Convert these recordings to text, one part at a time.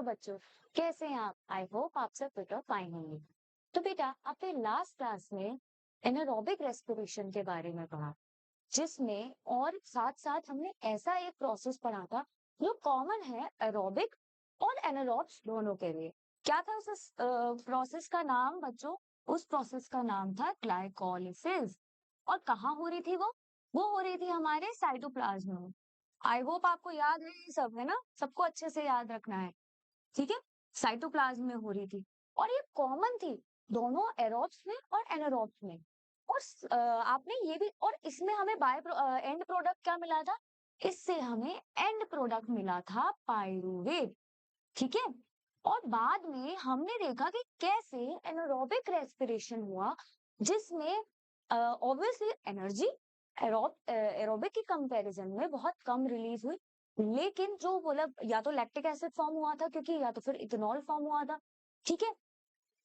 बच्चों, कैसे हैं आप? आई होप आप सब फिट और फाइन होंगे। तो बेटा, आपने लास्ट क्लास में एनारोबिक रेस्पिरेशन के बारे में पढ़ा, जिसमें और साथ साथ हमने ऐसा एक प्रोसेस पढ़ा था जो कॉमन है एरोबिक और एनारोब्स दोनों के लिए। क्या था उस प्रोसेस का नाम बच्चों? उस प्रोसेस का नाम था ग्लाइकोलिसिस। और कहाँ हो रही थी वो हो रही थी हमारे साइटोप्लाज्म में। आई होप आपको याद है ये सब, है ना? सबको अच्छे से याद रखना है, ठीक है? साइटोप्लाज्म में हो रही थी और ये कॉमन थी दोनों एरोब्स में और एनारोब्स में। और आपने ये भी, और इसमें हमें बाय एंड प्रोडक्ट क्या मिला था? इससे हमें एंड प्रोडक्ट मिला था पायरुवेट, ठीक है? और बाद में हमने देखा कि कैसे एनारोबिक रेस्पिरेशन हुआ, जिसमें ऑब्वियसली एनर्जी एरोबिक की कंपैरिजन में बहुत कम रिलीज हुई, लेकिन जो मतलब या तो लैक्टिक एसिड फॉर्म हुआ था क्योंकि, या तो फिर इथेनॉल फॉर्म हुआ था, ठीक है?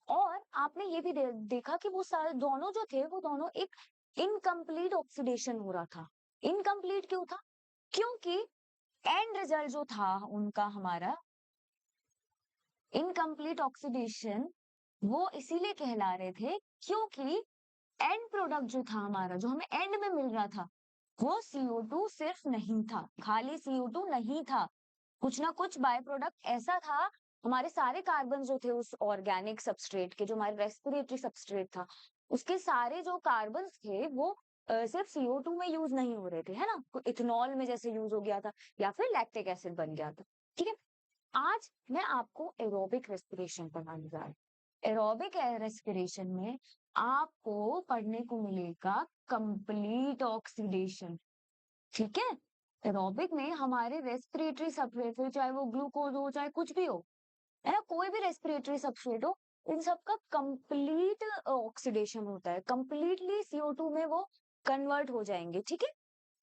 और आपने ये भी देखा कि वो सारे दोनों जो थे वो दोनों एक इनकम्प्लीट ऑक्सीडेशन हो रहा था। इनकम्प्लीट क्यों था? क्योंकि एंड रिजल्ट जो था उनका हमारा इनकम्प्लीट ऑक्सीडेशन, वो इसीलिए कहला रहे थे क्योंकि एंड प्रोडक्ट जो था हमारा, जो हमें एंड में मिल रहा था, वो CO2 सिर्फ नहीं था, खाली CO2 नहीं था, कुछ ना कुछ बाय प्रोडक्ट ऐसा था। हमारे सारे कार्बन जो थे उस ऑर्गेनिक सबस्ट्रेट के, जो हमारे रेस्पिरेटरी सबस्ट्रेट था, उसके सारे जो कार्बन थे वो सिर्फ CO2 में यूज नहीं हो रहे थे, है ना? तो इथेनॉल में जैसे यूज हो गया था या फिर लैक्टिक एसिड बन गया था, ठीक है? आज मैं आपको एरोबिक रेस्पिरेशन पढ़ाने जा रही हूँ। एरोबिक रेस्पिरेशन में आपको पढ़ने को मिलेगा कंप्लीट ऑक्सीडेशन, ठीक है? एरोबिक में हमारे रेस्पिरेटरी सबस्ट्रेट, चाहे वो ग्लूकोज हो चाहे कुछ भी हो, है ना, कोई भी रेस्पिरेटरी सबस्ट्रेट हो, इन सबका कंप्लीट ऑक्सीडेशन होता है, कंप्लीटली CO2 में वो कन्वर्ट हो जाएंगे, ठीक है?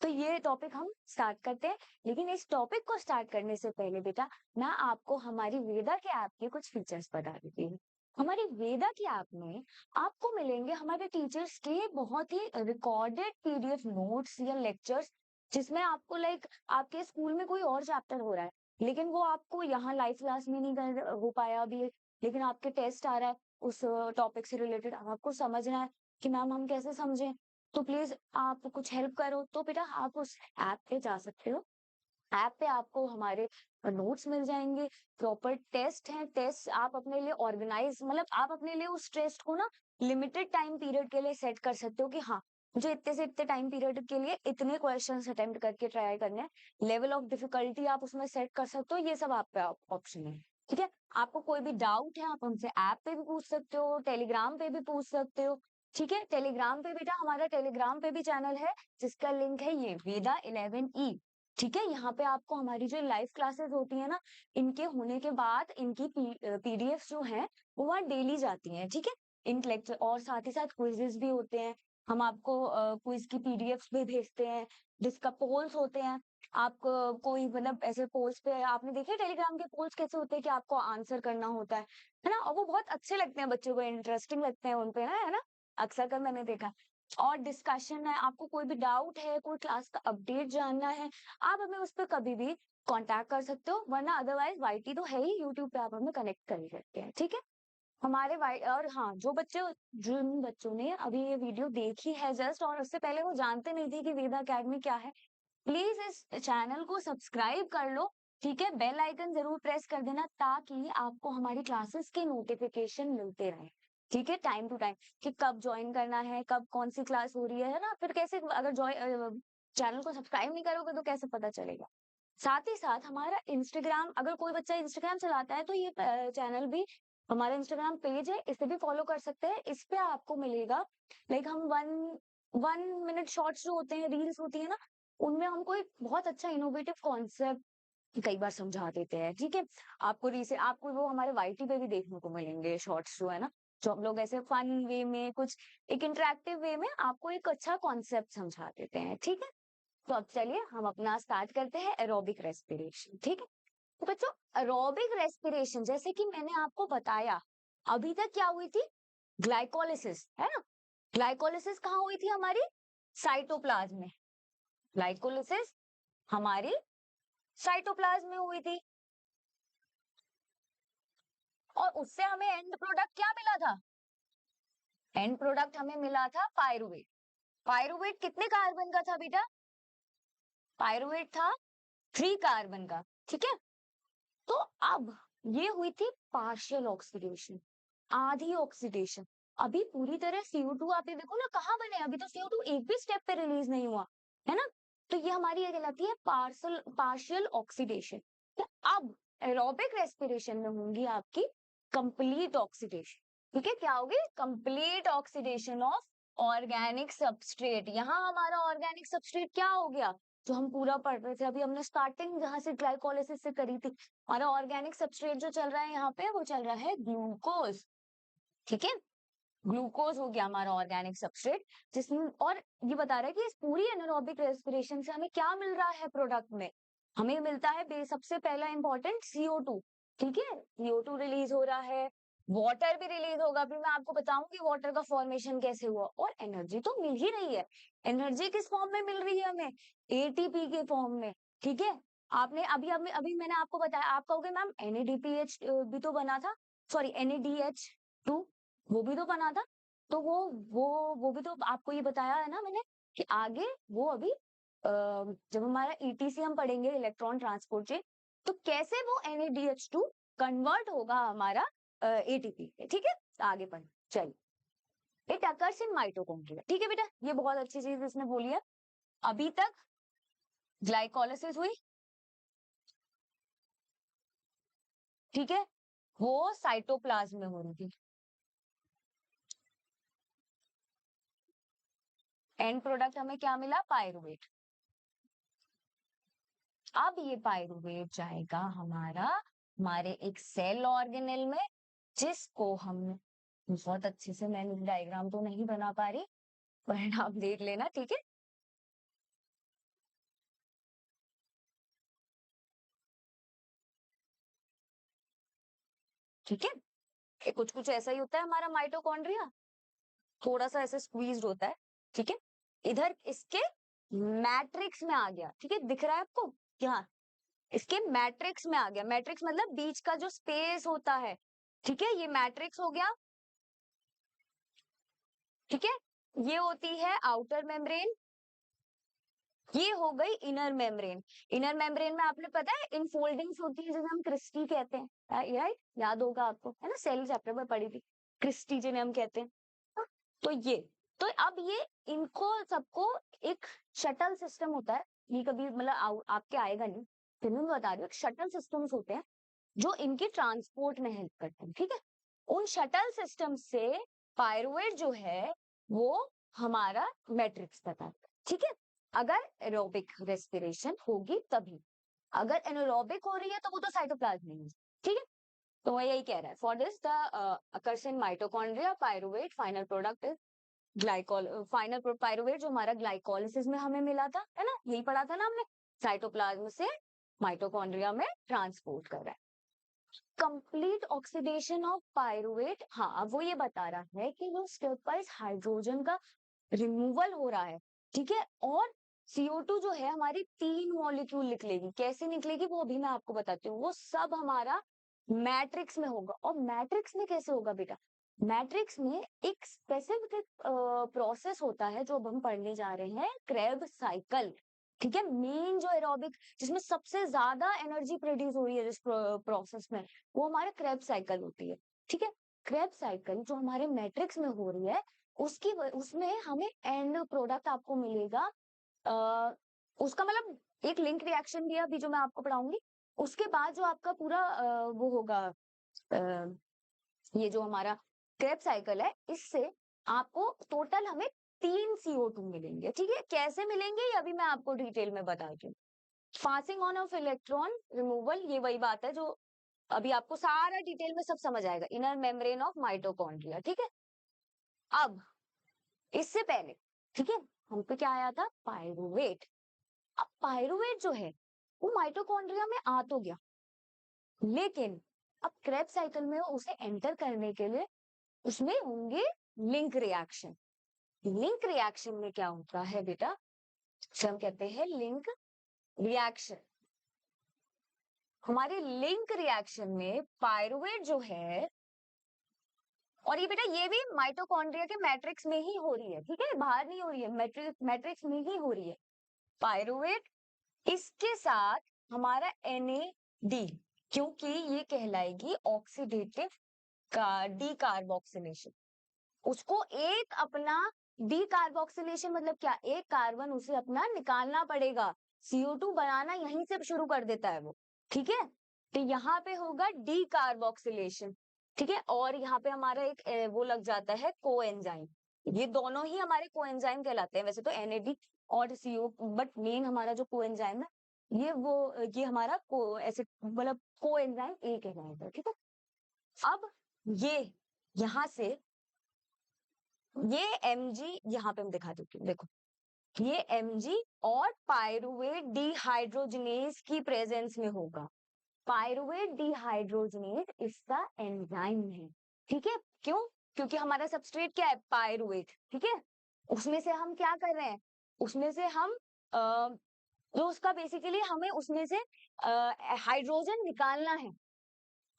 तो ये टॉपिक हम स्टार्ट करते हैं, लेकिन इस टॉपिक को स्टार्ट करने से पहले बेटा, मैं आपको हमारी वेदा के ऐप के कुछ फीचर्स बता देती हूँ। हमारी वेदा की ऐप में आपको मिलेंगे हमारे टीचर्स के बहुत ही रिकॉर्डेड PDF नोट्स या लेक्चर्स, जिसमें आपको लाइक आपके स्कूल में कोई और चैप्टर हो रहा है, लेकिन वो आपको यहाँ लाइव क्लास में नहीं कर हो पाया अभी, लेकिन आपके टेस्ट आ रहा है उस टॉपिक से रिलेटेड, आपको समझना है कि मैम हम कैसे समझें, तो प्लीज आप कुछ हेल्प करो। तो बेटा आप उस ऐप पे जा सकते हो। ऐप पे आपको हमारे नोट्स मिल जाएंगे, प्रॉपर टेस्ट है, टेस्ट आप अपने लिए ऑर्गेनाइज, मतलब आप अपने लिए उस टेस्ट को ना लिमिटेड टाइम पीरियड के लिए सेट कर सकते हो कि हाँ, मुझे इतने से इतने टाइम पीरियड के लिए इतने क्वेश्चंस अटेम्प्ट करके ट्राई करने हैं। लेवल ऑफ डिफिकल्टी आप उसमें सेट कर सकते हो, ये सब आप पे ऑप्शन है, ठीक है? आपको कोई भी डाउट है आप हमसे ऐप पे भी पूछ सकते हो, टेलीग्राम पे भी पूछ सकते हो, ठीक है? टेलीग्राम पे बेटा, हमारा टेलीग्राम पे भी चैनल है, जिसका लिंक है ये वेदा 11E, ठीक है? यहाँ पे आपको हमारी जो लाइव क्लासेस होती है ना, इनके होने के बाद इनकी PDF जो है वो वहाँ डेली जाती हैं, ठीक है? इन लेक्चर और साथ ही साथ क्विजेस भी होते हैं, हम आपको क्विज की PDFs भी भेजते हैं, जिसका पोल्स होते हैं। आप कोई मतलब ऐसे पोल्स पे, आपने देखे टेलीग्राम के पोल्स कैसे होते हैं कि आपको आंसर करना होता है ना? और वो बहुत अच्छे लगते हैं बच्चों को, इंटरेस्टिंग लगते हैं उन पे ना, है ना? अक्सर कर मैंने देखा। और डिस्कशन है, आपको कोई भी डाउट है, कोई क्लास का अपडेट जानना है, आप हमें उस पर कभी भी कांटेक्ट कर सकते हो, वरना अदरवाइज वाईटी तो है ही, यूट्यूब पे आप हमें कनेक्ट कर ही सकते हैं, ठीक है? हमारे वाई और हाँ, जो बच्चे, जिन बच्चों ने अभी ये वीडियो देखी है जस्ट, और उससे पहले वो जानते नहीं थे कि वेदा अकेडमी क्या है, प्लीज इस चैनल को सब्सक्राइब कर लो, ठीक है? बेल आइकन जरूर प्रेस कर देना, ताकि आपको हमारी क्लासेस के नोटिफिकेशन मिलते रहे, ठीक है? टाइम टू टाइम, कि कब ज्वाइन करना है, कब कौन सी क्लास हो रही है ना? फिर कैसे, अगर ज्वाइन चैनल को सब्सक्राइब नहीं करोगे तो कैसे पता चलेगा? साथ ही साथ हमारा इंस्टाग्राम, अगर कोई बच्चा इंस्टाग्राम चलाता है तो ये चैनल भी, हमारा इंस्टाग्राम पेज है, इसे भी फॉलो कर सकते हैं। इस पे आपको मिलेगा लाइक, हम वन वन मिनट शॉर्ट्स जो होते हैं, रील्स होती है ना, उनमें हमको एक बहुत अच्छा इनोवेटिव कॉन्सेप्ट कई बार समझा देते हैं, ठीक है? आपको वो हमारे वाईटी पे भी देखने को मिलेंगे शॉर्ट्स जो है ना, जो हम लोग ऐसे फन वे में, कुछ एक इंटरेक्टिव वे में आपको एक अच्छा कॉन्सेप्ट समझा देते हैं, ठीक है? तो अब चलिए हम अपना स्टार्ट करते हैं एरोबिक रेस्पिरेशन, ठीक है? तो बच्चों, एरोबिक रेस्पिरेशन जैसे कि मैंने आपको बताया, अभी तक क्या हुई थी? ग्लाइकोलिसिस, है ना? ग्लाइकोलिसिस कहाँ हुई थी हमारी? साइटोप्लाज्म में। ग्लाइकोलिसिस हमारी साइटोप्लाज्म में हुई थी। और उससे हमें एंड प्रोडक्ट क्या मिला था? एंड प्रोडक्ट हमें मिला था पायरुवेट। पायरुवेट कितने कार्बन का था बेटा? पायरुवेट था 3 कार्बन का, ठीक है। तो अब ये हुई थी पार्शियल ऑक्सीडेशन, आधी ऑक्सीडेशन। अभी पूरी तरह CO2 आप ये देखो ना कहाँ बने, अभी तो CO2 एक भी स्टेप पे रिलीज नहीं हुआ, है ना। तो ये हमारी ये कहलाती है पार्शियल ऑक्सीडेशन। तो अब एरोबिक रेस्पिरेशन में होंगी आपकी कंप्लीट ऑक्सीडेशन, ठीक है। क्या होगी? Complete oxidation of organic substrate. यहाँ हमारा ऑर्गेनिक सबस्ट्रेट क्या हो गया? जो हम पूरा पढ़ रहे थे अभी, हमने स्टार्टिंग जहां से ग्लाइकोलाइसिस से करी थी, हमारा ऑर्गेनिक सबस्ट्रेट जो चल रहा है यहाँ पे, वो चल रहा है ग्लूकोज, ठीक है। ग्लूकोज हो गया हमारा ऑर्गेनिक सबस्ट्रेट, जिसमें और ये बता रहा है कि इस पूरी एनारोबिक रेस्पिरेशन से हमें क्या मिल रहा है प्रोडक्ट में? हमें मिलता है सबसे पहला इंपॉर्टेंट CO2, ठीक है। CO2 रिलीज हो रहा है, वाटर भी रिलीज होगा, फिर मैं आपको बताऊंगी वाटर का फॉर्मेशन कैसे हुआ, और एनर्जी तो मिल ही रही है। एनर्जी किस फॉर्म में मिल रही है हमें? ATP के फॉर्म में, ठीक है। आपने अभी अभी अभी मैंने आपको बताया, आप कहोगे मैम NADPH भी तो बना था, सॉरी NADH2 वो भी तो बना था। तो वो भी तो आपको ये बताया है ना मैंने, कि आगे वो अभी जब हमारा ETC हम पढ़ेंगे, इलेक्ट्रॉन ट्रांसपोर्ट चेन, तो कैसे वो NADH2 कन्वर्ट होगा हमारा ATP, ठीक है। आगे पढ़, चलिए। इट अकर्स इन माइटोकॉन्ड्रिया, ठीक है बेटा, ये बहुत अच्छी चीज इसने बोली है। अभी तक ग्लाइकोलाइसिस हुई, ठीक है, वो साइटोप्लाज्म में हो रही थी। एंड प्रोडक्ट हमें क्या मिला? पायरुवेट। अब ये पायरुवेट जाएगा हमारे एक सेल ऑर्गेनेल में, जिसको हम बहुत अच्छे से, मैं डायग्राम तो नहीं बना पा रही, पर आप देख लेना, ठीक है। ठीक है, ये कुछ कुछ ऐसा ही होता है हमारा माइटोकॉन्ड्रिया, थोड़ा सा ऐसे स्क्वीज्ड होता है, ठीक है। इधर इसके मैट्रिक्स में आ गया, ठीक है, दिख रहा है आपको? यहाँ इसके मैट्रिक्स में आ गया। मैट्रिक्स मतलब बीच का जो स्पेस होता है, ठीक है, ये मैट्रिक्स हो गया, ठीक है। ये होती है आउटर मेम्ब्रेन, ये हो गई इनर मेम्ब्रेन। इनर मेम्ब्रेन में आपने पता है इनफोल्डिंग्स होती है, जिसे हम क्रिस्टी कहते हैं, राइट, याद होगा आपको, है ना, सेल चैप्टर में पढ़ी थी, क्रिस्टी जिन्हें हम कहते हैं। हाँ, तो ये, तो अब ये इनको सबको एक शटल सिस्टम होता है, ये कभी मतलब आपके आएगा नहीं, फिर मैं बता रही हूँ, शटल सिस्टम्स होते हैं जो इनके ट्रांसपोर्ट में हेल्प करते हैं, ठीक है। उन शटल सिस्टम से पायरुवेट जो है वो हमारा मैट्रिक्स बताता है, ठीक है। अगर एरोबिक रेस्पिरेशन होगी तभी, अगर एनारोबिक हो रही है तो वो तो साइटोप्लाज्म में है, ठीक है। तो वो यही कह रहा है, for this the occurs in mitochondria, pyruvate final product is glycol, final pyruvate जो हमारा ग्लाइकोलिसिस में हमें मिला था, है ना, यही पढ़ा था ना हमने, साइटोप्लाज्म से माइटोकॉन्ड्रिया में ट्रांसपोर्ट कर रहा है। कंप्लीट ऑक्सीडेशन ऑफ पायरुवेट, हाँ, अब वो ये बता रहा है कि वो स्टेप वाइज हाइड्रोजन का रिमूवल हो रहा है, ठीक है। और CO2 जो है हमारी 3 मॉलिक्यूल निकलेगी, कैसे निकलेगी वो अभी मैं आपको बताती हूँ। वो सब हमारा मैट्रिक्स में होगा। और मैट्रिक्स में कैसे होगा बेटा? मैट्रिक्स में एक स्पेसिफिक प्रोसेस होता है जो अब हम पढ़ने जा रहे हैं, क्रेब साइकिल, ठीक है। मेन जो एरोबिक, जिसमें सबसे ज्यादा एनर्जी प्रोड्यूस हो रही है जिस प्रोसेस में, वो हमारे क्रेब साइकिल होती है, ठीक है। क्रेब साइकिल जो हमारे मैट्रिक्स में हो रही है, उसमें हमें एंड प्रोडक्ट आपको मिलेगा, उसका मतलब एक लिंक रिएक्शन दिया अभी जो मैं आपको पढ़ाऊंगी, उसके बाद जो आपका पूरा वो होगा, ये जो हमारा क्रेब साइकिल है, इससे आपको टोटल हमें 3 CO2 मिलेंगे, ठीक है। कैसे मिलेंगे ये अभी मैं आपको डिटेल में बताती हूँ। Passing on off electron removal, ये वही बात है जो अभी आपको सारा डिटेल में सब समझ आएगा, इनर मेम्ब्रेन ऑफ माइटोकॉन्ड्रिया, ठीक है। अब इससे पहले, ठीक है, हम पे क्या आया था? पायरुवेट। अब पायरुवेट जो है वो माइटोकॉन्ड्रिया में आ तो गया, लेकिन अब क्रेब साइकिल में उसे एंटर करने के लिए उसमें होंगे लिंक रिएक्शन। लिंक रिएक्शन में क्या होता है बेटा? जिसे हम कहते हैं लिंक रिएक्शन। हमारे लिंक रिएक्शन में पायरुवेट जो है और ये बेटा ये भी माइटोकॉन्ड्रिया के मैट्रिक्स में ही हो रही है, ठीक है, बाहर नहीं हो रही है, मैट्रिक्स में ही हो रही है। पायरुवेट इसके साथ हमारा NAD, क्योंकि ये कहलाएगी ऑक्सीडेटिव का डीकार्बोक्सिलेशन। उसको एक अपना डीकार्बोक्सिलेशन मतलब क्या, एक कार्बन उसे अपना निकालना पड़ेगा, CO2 बनाना यहीं से शुरू कर देता है वो, ठीक है। तो यहाँ पे होगा डीकार्बोक्सिलेशन, ठीक है। और यहाँ पे हमारा एक वो लग जाता है कोएंजाइम। ये दोनों ही हमारे कोएंजाइम कहलाते हैं वैसे तो, NAD और CO, बट मेन हमारा जो कोएंजाइम है ये हमारा ऐसे मतलब कोएंजाइम ए कहलाएगा, ठीक है। अब ये यहाँ से ये Mg यहाँ पे हम दिखा देती हूँ, देखो ये Mg और पायरुवेट डिहाइड्रोजनेज की प्रेजेंस में होगा। पायरुवेट डिहाइड्रोजनेज इसका एंजाइम है, ठीक है। क्यों? क्योंकि हमारा सबस्ट्रेट क्या है, पायरुवेट, ठीक है। उसमें से हम क्या कर रहे हैं, उसमें से हम जो उसका बेसिकली हमें उसमें से हाइड्रोजन निकालना है,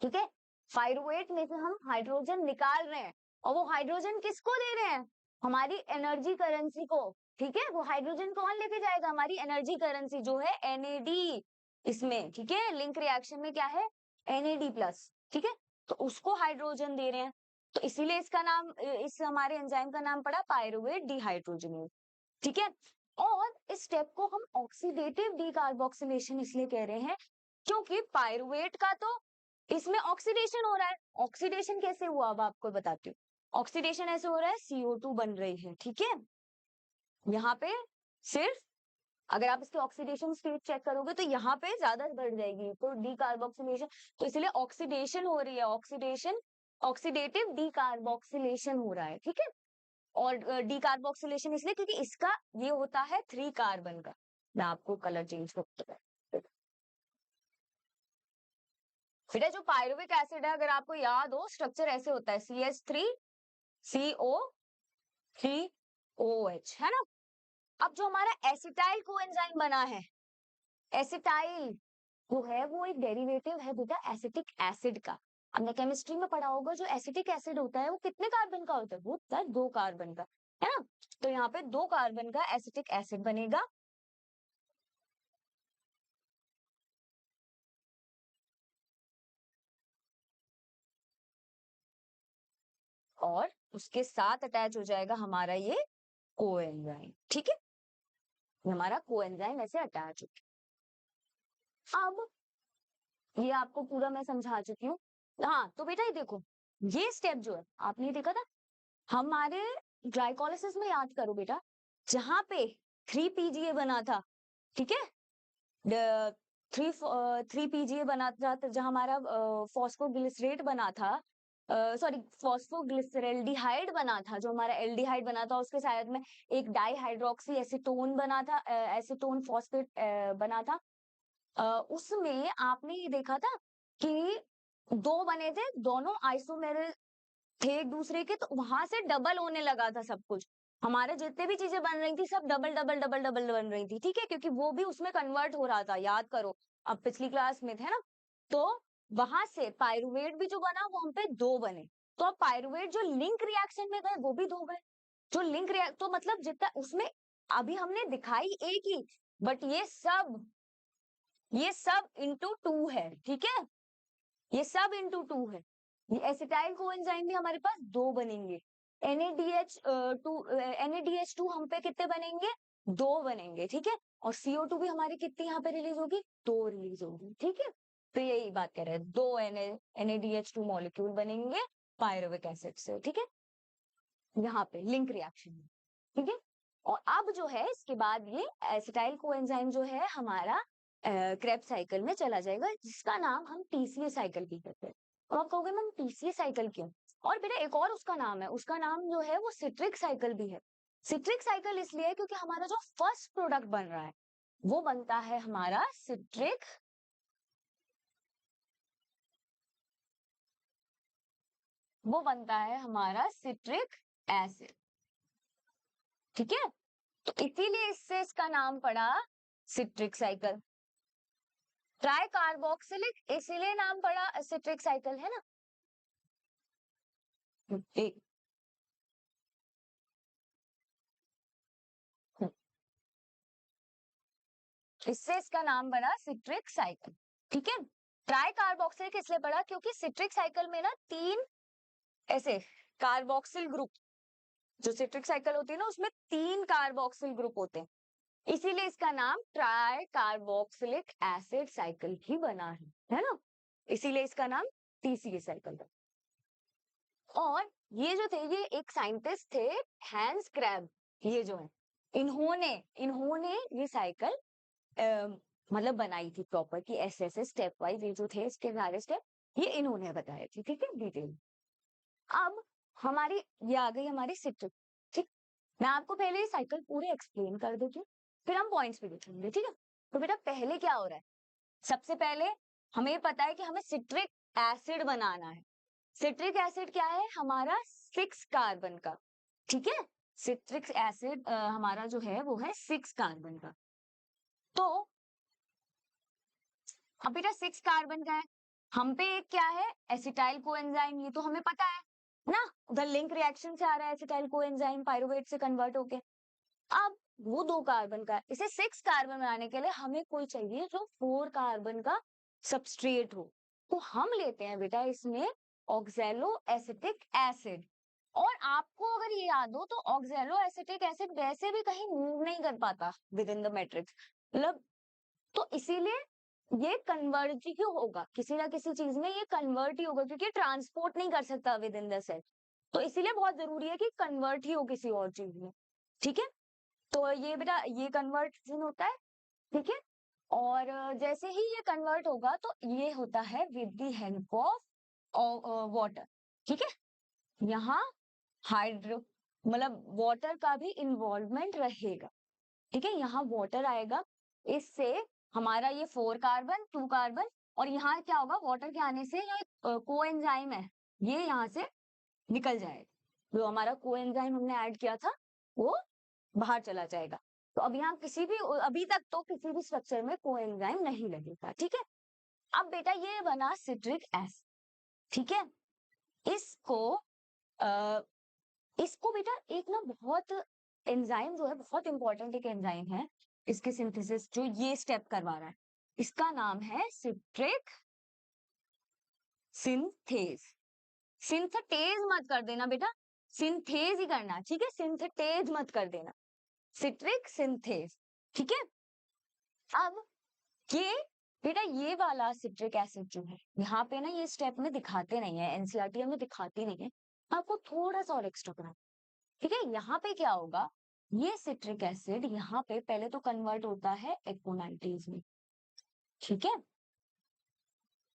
ठीक है। पायरुवेट में से हम हाइड्रोजन निकाल रहे हैं, और वो हाइड्रोजन किसको दे रहे हैं, हमारी एनर्जी करेंसी को, ठीक है। वो हाइड्रोजन कौन लेके जाएगा, हमारी एनर्जी करेंसी जो है NAD इसमें, ठीक है। लिंक रिएक्शन में क्या है, NAD+, ठीक है। तो उसको हाइड्रोजन दे रहे हैं, तो इसीलिए इसका नाम, इस हमारे एंजाइम का नाम पड़ा पायरुवेट डिहाइड्रोजनेज, ठीक है। और इस स्टेप को हम ऑक्सीडेटिव डीकार्बोक्सिलेशन इसलिए कह रहे हैं क्योंकि पायरुवेट का तो इसमें ऑक्सीडेशन हो रहा है। ऑक्सीडेशन कैसे हुआ अब आपको बताती हूँ। ऑक्सीडेशन ऐसे हो रहा है, CO2 बन रही है, ठीक है। यहाँ पे सिर्फ अगर आप इसके ऑक्सीडेशन स्टेट चेक करोगे तो यहाँ पे ज्यादा बढ़ जाएगी, तो डीकार्बोक्सिलेशन, तो इसलिए ऑक्सीडेशन हो रही है, ऑक्सीडेशन ऑक्सीडेटिव डीकार्बोक्सिलेशन हो रहा है, ठीक है। और डीकार्बोक्सिलेशन इसलिए क्योंकि इसका ये होता है 3 कार्बन का। मैं आपको कलर चेंज करता हूँ। बेटा जो पायरुविक एसिड है अगर आपको याद हो, स्ट्रक्चर ऐसे होता है CH3CO3OH, है ना। अब जो हमारा एसिटाइल कोएंजाइम बना है, एसिटाइल जो है वो एक डेरिवेटिव है बेटा एसिटिक एसिड का। हमने केमिस्ट्री में पढ़ा होगा, जो एसिटिक एसिड होता है वो कितने कार्बन का होता है, वो होता है 2 कार्बन का, है ना। तो यहाँ पे 2 कार्बन का एसिटिक एसिड बनेगा, और उसके साथ अटैच हो जाएगा हमारा ये कोएंजाइम, ठीक है। हमारा कोएंजाइम ऐसे अटैच हो गया। अब ये आपको पूरा मैं समझा चुकी हूँ। हाँ तो बेटा ये देखो, ये स्टेप जो है आपने देखा था हमारे ग्लाइकोलाइसिस में, याद करो बेटा, जहां पे 3 PGA बना था, ठीक है, थ्री पीजीए बना था, जहां हमारा फॉस्फोग्लिसरेट बना था, सॉरी फॉस्फोग्लिसरेल्डिहाइड बना था, जो हमारा एल्डिहाइड बना था, उसके साथ में एक डाईहाइड्रोक्सी एसीटोन बना था, एसीटोन फॉस्फेट बना था। उसमें आपने ये देखा था कि 2 बने थे, दोनों आइसोमेरल थे एक दूसरे के, तो वहां से डबल होने लगा था सब कुछ। हमारे जितने भी चीजें बन रही थी सब डबल डबल डबल डबल बन रही थी, ठीक है, क्योंकि वो भी उसमें कन्वर्ट हो रहा था, याद करो, अब पिछली क्लास में थे ना। तो वहां से पायरुवेट भी जो बना वो हम पे 2 बने, तो अब पायरुवेट जो लिंक रिएक्शन में गए वो भी 2 गए। जो लिंक रिएक्ट तो मतलब जितना उसमें अभी हमने दिखाई एक ही, बट ये सब इंटू 2 है, ठीक है। ये सब इंटू 2 है। ये एसिटाइल कोएंजाइम भी हमारे पास 2 बनेंगे। NADH2 हम पे कितने बनेंगे, 2 बनेंगे, ठीक है। और CO2 भी हमारी कितनी यहाँ पे रिलीज होगी, 2 रिलीज होगी, ठीक है। तो यही बात कह रहे हैं, 2 NADH2 मॉलिक्यूल बनेंगे पायरुविक एसिड से, ठीक है, यहाँ पे लिंक रिएक्शन में, ठीक है। और अब जो है इसके बाद ये एसिटाइल कोएंजाइम जो है हमारा क्रेब्स साइकिल में चला जाएगा, जिसका नाम हम TCA साइकिल भी कहते हैं। और आप कहोगे मैम TCA साइकिल क्यों, और बेटा एक और उसका नाम है, उसका नाम जो है वो सिट्रिक साइकिल भी है। सिट्रिक साइकिल इसलिए है क्योंकि हमारा जो फर्स्ट प्रोडक्ट बन रहा है वो बनता है हमारा सिट्रिक, वो बनता है हमारा सिट्रिक एसिड, ठीक है। तो इसीलिए इससे इसका नाम पड़ा सिट्रिक साइकिल। ट्राई कार्बोक्सिलिक इसीलिए नाम पड़ा सिट्रिक साइकिल, है ना। एक इससे इसका नाम बना सिट्रिक साइकिल। ठीक है, ट्राई कार्बोक्सिलिक इसलिए पड़ा क्योंकि सिट्रिक साइकिल में ना 3 ऐसे कार्बोक्सिल ग्रुप, जो सिट्रिक साइकिल होती है ना उसमें 3 कार्बोक्सिल ग्रुप होते हैं, इसीलिए इसका नाम ट्राई कार्बोक्सिलिक एसिड साइकिल ही बना है ना, इसीलिए इसका नाम टीसीए साइकिल था। और ये जो थे ये एक साइंटिस्ट थे, हैंस क्रैब, ये जो है इन्होंने इन्होंने ये साइकिल मतलब बनाई थी प्रॉपर की, ऐसे ऐसे स्टेप वाइज ये जो थे इसके सारे स्टेप ये इन्होंने बताए थे। ठीक है, डिटेल। अब हमारी ये आ गई हमारी सिट्रिक। ठीक, मैं आपको पहले ये साइकिल पूरे एक्सप्लेन कर देती हूँ, फिर हम पॉइंट्स पे देखेंगे। ठीक है, तो बेटा पहले क्या हो रहा है, सबसे पहले हमें पता है कि हमें सिट्रिक एसिड बनाना है। सिट्रिक एसिड क्या है, हमारा 6 कार्बन का। ठीक है, सिट्रिक एसिड हमारा जो है वो है 6 कार्बन का। तो अब बेटा 6 कार्बन का है, हम पे एक क्या है एसिटाइल कोएंजाइम, ये तो हमें पता है ना, उधर लिंक रिएक्शन से आ रहा है एसिटाइल कोएंजाइम पायरुवेट से कन्वर्ट होके। अब वो 2 कार्बन का है, इसे 6 कार्बन बनाने के लिए हमें कोई चाहिए जो 4 कार्बन का सबस्ट्रेट हो, तो हम लेते हैं बेटा इसमें ऑक्सैलो एसिटिक एसिड। और आपको अगर ये याद हो तो ऑक्सैलो एसिटिक एसिड वैसे भी कहीं मूव नहीं कर पाता विद इन द मैट्रिक्स, मतलब तो इसीलिए ये कन्वर्ट ही होगा किसी ना किसी चीज में, ये कन्वर्ट ही होगा क्योंकि ट्रांसपोर्ट नहीं कर सकता विद इन द सेल, तो इसीलिए बहुत जरूरी है कि कन्वर्ट ही हो किसी और चीज में। ठीक है, तो ये बेटा ये कन्वर्जन होता है। ठीक है, और जैसे ही ये कन्वर्ट होगा तो ये होता है with the help of water. ठीक है, यहाँ हाइड्रो मतलब वाटर का भी इन्वॉल्वमेंट रहेगा। ठीक है, यहाँ वाटर आएगा, इससे हमारा ये 4 कार्बन 2 कार्बन, और यहाँ क्या होगा वाटर के आने से ये कोएंजाइम है ये यहाँ से निकल जाएगा, जो हमारा कोएंजाइम हमने ऐड किया था वो बाहर चला जाएगा। तो अब यहाँ किसी भी अभी तक तो किसी भी स्ट्रक्चर में कोएंजाइम नहीं लगेगा। ठीक है, अब बेटा ये बना सिट्रिक एसिड। ठीक है, इसको आ, इसको बेटा एक ना बहुत एंजाइम जो है बहुत इंपॉर्टेंट एक एंजाइम है, इसके सिंथेसिस जो ये स्टेप करवा रहा है, इसका नाम है सिट्रिक सिंथेज। सिंथेटेज मत कर देना बेटा, सिंथेज ही करना। ठीक है, सिंथेटेज मत कर देना, सिट्रिक सिंथेज। ठीक है, अब ये बेटा ये वाला सिट्रिक एसिड जो है यहाँ पे ना ये स्टेप में दिखाते नहीं है, एनसीईआरटी में दिखाती नहीं है, आपको थोड़ा सा और एक्स्ट्रा करना। ठीक है, यहाँ पे क्या होगा, ये सिट्रिक एसिड यहाँ पे पहले तो कन्वर्ट होता है एकोनाइटेज में। ठीक है,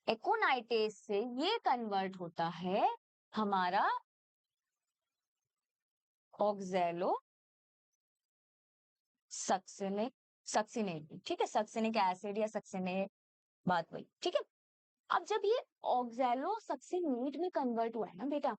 एकोनाइटेज से ये कन्वर्ट होता है हमारा ऑक्सैलो सक्सिनिक सक्सिनेट। ठीक है, सक्सिनिक एसिड या सक्सिनेट, बात वही। ठीक है, अब जब ये ऑक्सैलो सक्सिनेट में कन्वर्ट हुआ है ना बेटा,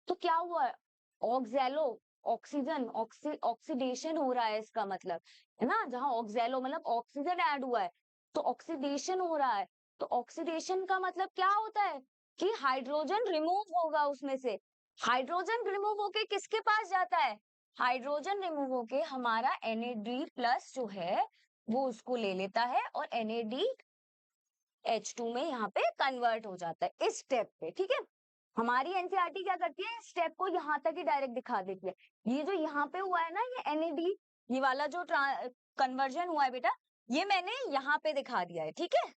तो क्या हुआ है, ऑक्सैलो ऑक्सीजन ऑक्सीडेशन हो रहा है, इसका मतलब है ना, जहां ऑक्सैलो मतलब ऑक्सीजन ऐड हुआ है तो ऑक्सीडेशन हो रहा है। तो ऑक्सीडेशन का मतलब क्या होता है कि हाइड्रोजन रिमूव होगा उसमें से, हाइड्रोजन रिमूव होके किसके पास जाता है, हाइड्रोजन रिमूव होके हमारा NAD प्लस जो है वो उसको ले लेता है और NADH2 में यहाँ पे कन्वर्ट हो जाता है इस स्टेप पे। ठीक है, हमारी एनसीईआरटी क्या करती है, स्टेप को यहाँ तक ही डायरेक्ट दिखा देती है। ये जो यहाँ पे हुआ है ना ये NAD, ये वाला जो कन्वर्जन हुआ है बेटा, ये मैंने यहाँ पे दिखा दिया है। ठीक है,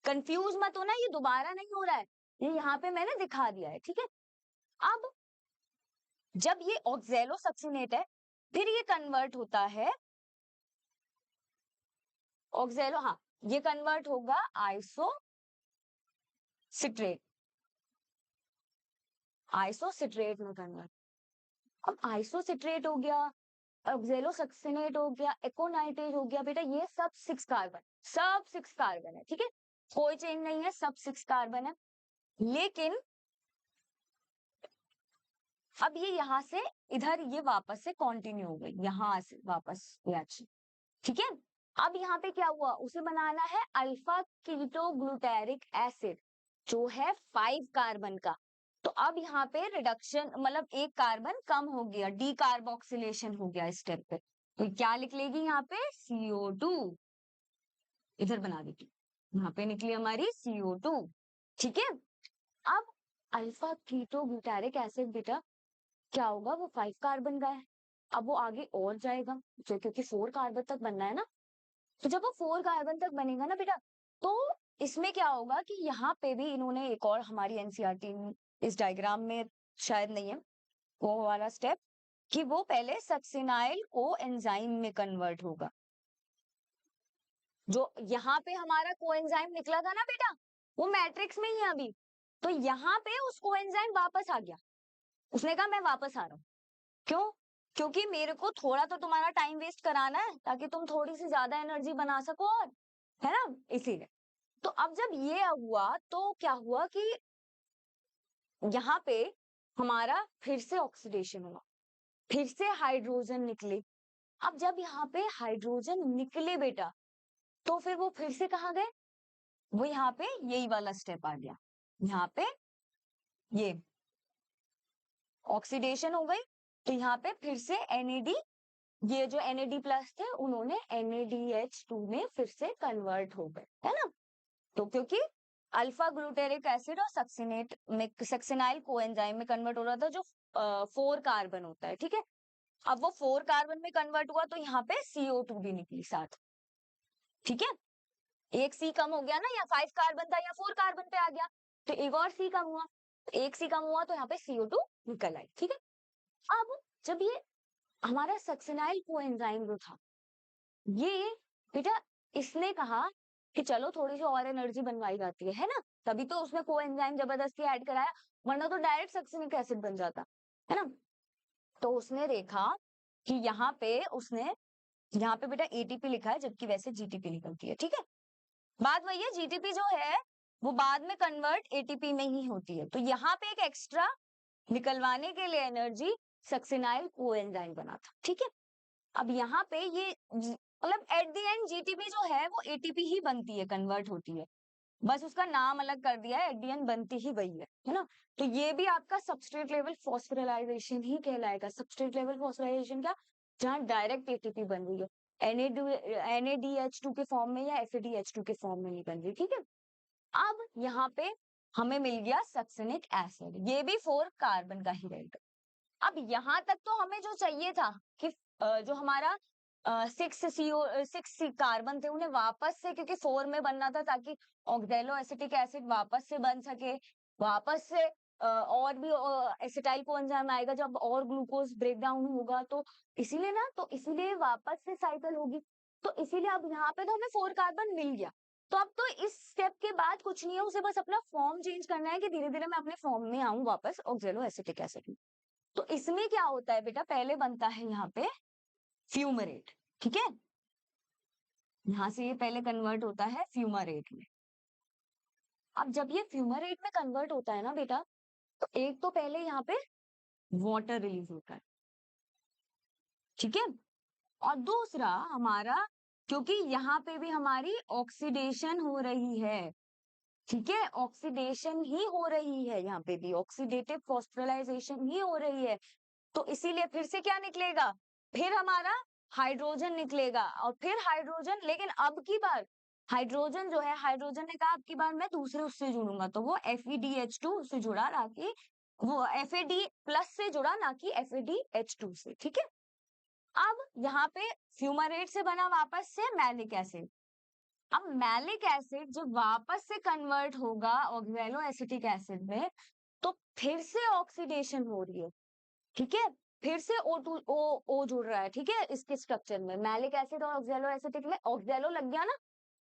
कंफ्यूज मत होना, ये दोबारा नहीं हो रहा है, ये यहाँ पे मैंने दिखा दिया है। ठीक है, अब जब ये ऑक्सैलो सक्सिनेट है फिर ये कन्वर्ट होता है ऑक्सैलो, हाँ ये कन्वर्ट होगा आइसो सिट्रेट, आइसोसिट्रेट में कन्वर्ट। अब आइसोसिट्रेट हो गया, ऑक्सैलोसक्सिनेट हो गया, एकोनाइटेज हो गया, बेटा ये सब 6 कार्बन, सब 6 कार्बन है। ठीक है, कोई चेंज नहीं है, सब 6 कार्बन है। लेकिन अब ये यहाँ से इधर ये वापस से कंटिन्यू हो गई, यहाँ से वापस रिएक्शन। ठीक है, अब यहाँ पे क्या हुआ, उसे बनाना है अल्फा कीटो ग्लूटेरिक एसिड जो है 5 कार्बन का। तो अब यहाँ पे रिडक्शन मतलब एक कार्बन कम हो गया, डीकार्बोक्सिलेशन हो गया इस स्टेप पे। तो क्या लिख लेगी यहाँ पे CO2, इधर बना देती, यहाँ पे निकली हमारी CO2। ठीक है, अब अल्फा कीटो ब्यूटारिक एसिड बेटा क्या होगा, वो 5 कार्बन का है। अब वो आगे और जाएगा, जो क्योंकि 4 कार्बन तक बनना है ना, तो जब वो 4 कार्बन तक बनेगा ना बेटा, तो इसमें क्या होगा कि यहाँ पे भी इन्होंने एक और हमारी एनसीईआरटी इस डायग्राम में शायद नहीं है वो वाला स्टेप, कि वो पहले सक्सिनाइल को एंजाइम में कन्वर्ट होगा। जो यहाँ पे हमारा कोएंजाइम निकला था ना बेटा, वो मैट्रिक्स में ही है अभी, तो यहाँ पे उस कोएंजाइम वापस आ गया, उसने कहा मैं वापस आ रहा हूँ। क्यों? क्योंकि मेरे को थोड़ा तो तुम्हारा टाइम वेस्ट कराना है ताकि तुम थोड़ी सी ज्यादा एनर्जी बना सको, और है ना, इसीलिए। तो अब जब ये हुआ तो क्या हुआ कि यहाँ पे हमारा फिर से ऑक्सीडेशन हुआ, फिर से हाइड्रोजन निकले। अब जब यहाँ पे हाइड्रोजन निकले बेटा, तो फिर वो फिर से कहाँ गए, वो यहाँ पे यही वाला स्टेप आ गया, यहाँ पे ये ऑक्सीडेशन हो गई, तो यहाँ पे फिर से NAD, ये जो NAD प्लस थे उन्होंने NADH2 में फिर से कन्वर्ट हो गए, है ना। तो क्योंकि अल्फा ग्लूटेरिक एसिड और सक्सिनेट में सक्सिनाइल कोएंजाइम में कन्वर्ट हो रहा था, जो 4 कार्बन होता है, ठीक है। अब वो 4 कार्बन में कन्वर्ट हुआ तो यहाँ पे CO2 भी निकली साथ, ठीक है। एक C कम हो गया ना, या 5 कार्बन था या 4 कार्बन पे आ गया, तो एक और C कम हुआ, एक C कम हुआ तो यहाँ पे CO2 निकल आई, ठीक है। अब जब ये हमारा सक्सिनाइल कोएंजाइम जो था, ये बेटा इसने कहा कि चलो थोड़ी सी और एनर्जी बनवाई जाती है ना, तभी तो उसने कोएंजाइम जबरदस्ती ऐड कराया, वरना तो डायरेक्ट सक्सिनिक एसिड बन जाता, है ना। तो उसने देखा कि यहाँ पे उसने, यहाँ पे बेटा ATP लिखा है जबकि वैसे GTP निकलती है, ठीक है। बात वही है, GTP जो है वो बाद में कन्वर्ट ATP में ही होती है, तो यहाँ पे एक एक्स्ट्रा निकलवाने के लिए एनर्जी सक्सिनाइल कोएंजाइम बना था, ठीक है। अब यहाँ पे ये मतलब एट द एंड जीटीपी जो है वो एटीपी ही बनती है, कन्वर्ट होती है, बस उसका नाम अलग कर दिया है, एट द एंड बनती ही वही है ना। तो ये भी आपका सबस्ट्रेट लेवल फॉस्फोराइलेशन ही कहलाएगा। सबस्ट्रेट लेवल फॉस्फोराइलेशन क्या, जहाँ डायरेक्ट एटीपी बन रही है, NADH2 के फॉर्म में या FADH2 के फॉर्म में नहीं बन रही, ठीक है। अब यहाँ पे हमें मिल गया सक्सिनिक एसिड, ये भी 4 कार्बन का ही रहेगा। अब यहाँ तक तो हमें जो चाहिए था कि जो हमारा 6 कार्बन थे उन्हें वापस से, क्योंकि 4 में बनना था ताकि ऑक्सैलो एसिटिक एसिड वापस से बन सके, वापस से और भी एसिटाइल कोएंजाइम आएगा जब और ग्लूकोज ब्रेक डाउन होगा, तो इसीलिए ना, तो इसीलिए वापस से साइकिल होगी। तो इसीलिए अब यहाँ पे तो हमें 4 कार्बन मिल गया, तो अब तो इस स्टेप के बाद कुछ नहीं है, उसे बस अपना फॉर्म चेंज करना है कि धीरे धीरे मैं अपने फॉर्म में आऊं वापस ऑक्सैलो एसिटिक एसिड। तो इसमें क्या होता है बेटा, पहले बनता है यहाँ पे फ्यूमरेट, ठीक है। यहां से ये पहले कन्वर्ट होता है फ्यूमरेट में। अब जब ये फ्यूमरेट में कन्वर्ट होता है ना बेटा, तो एक तो पहले यहाँ पे वाटर रिलीज होता है, ठीक है। और दूसरा हमारा, क्योंकि यहाँ पे भी हमारी ऑक्सीडेशन हो रही है, ठीक है, ऑक्सीडेशन ही हो रही है, यहाँ पे भी ऑक्सीडेटिव फॉस्फोराइलेशन ही हो रही है, तो इसीलिए फिर से क्या निकलेगा, फिर हमारा हाइड्रोजन निकलेगा, और फिर हाइड्रोजन, लेकिन अब की बार हाइड्रोजन जो है, हाइड्रोजन ने कहा अब की बार मैं दूसरे उससे जुड़ूंगा, तो वो FeDH2 से जुड़ा, ना कि वो FAD प्लस से जुड़ा, ना कि FADH2 से, ठीक है। अब यहाँ पे फ्यूमरेट से बना वापस से मैलिक एसिड। अब मैलिक एसिड जब वापस से कन्वर्ट होगा ऑक्सैलो एसिटिक एसिड में, तो फिर से ऑक्सीडेशन हो रही है, ठीक है, फिर से O2 O जुड़ रहा है, ठीक है, इसके स्ट्रक्चर में मैलिक एसिड और ऑक्सैलो एसिटिक में ऑक्सैलो लग गया ना,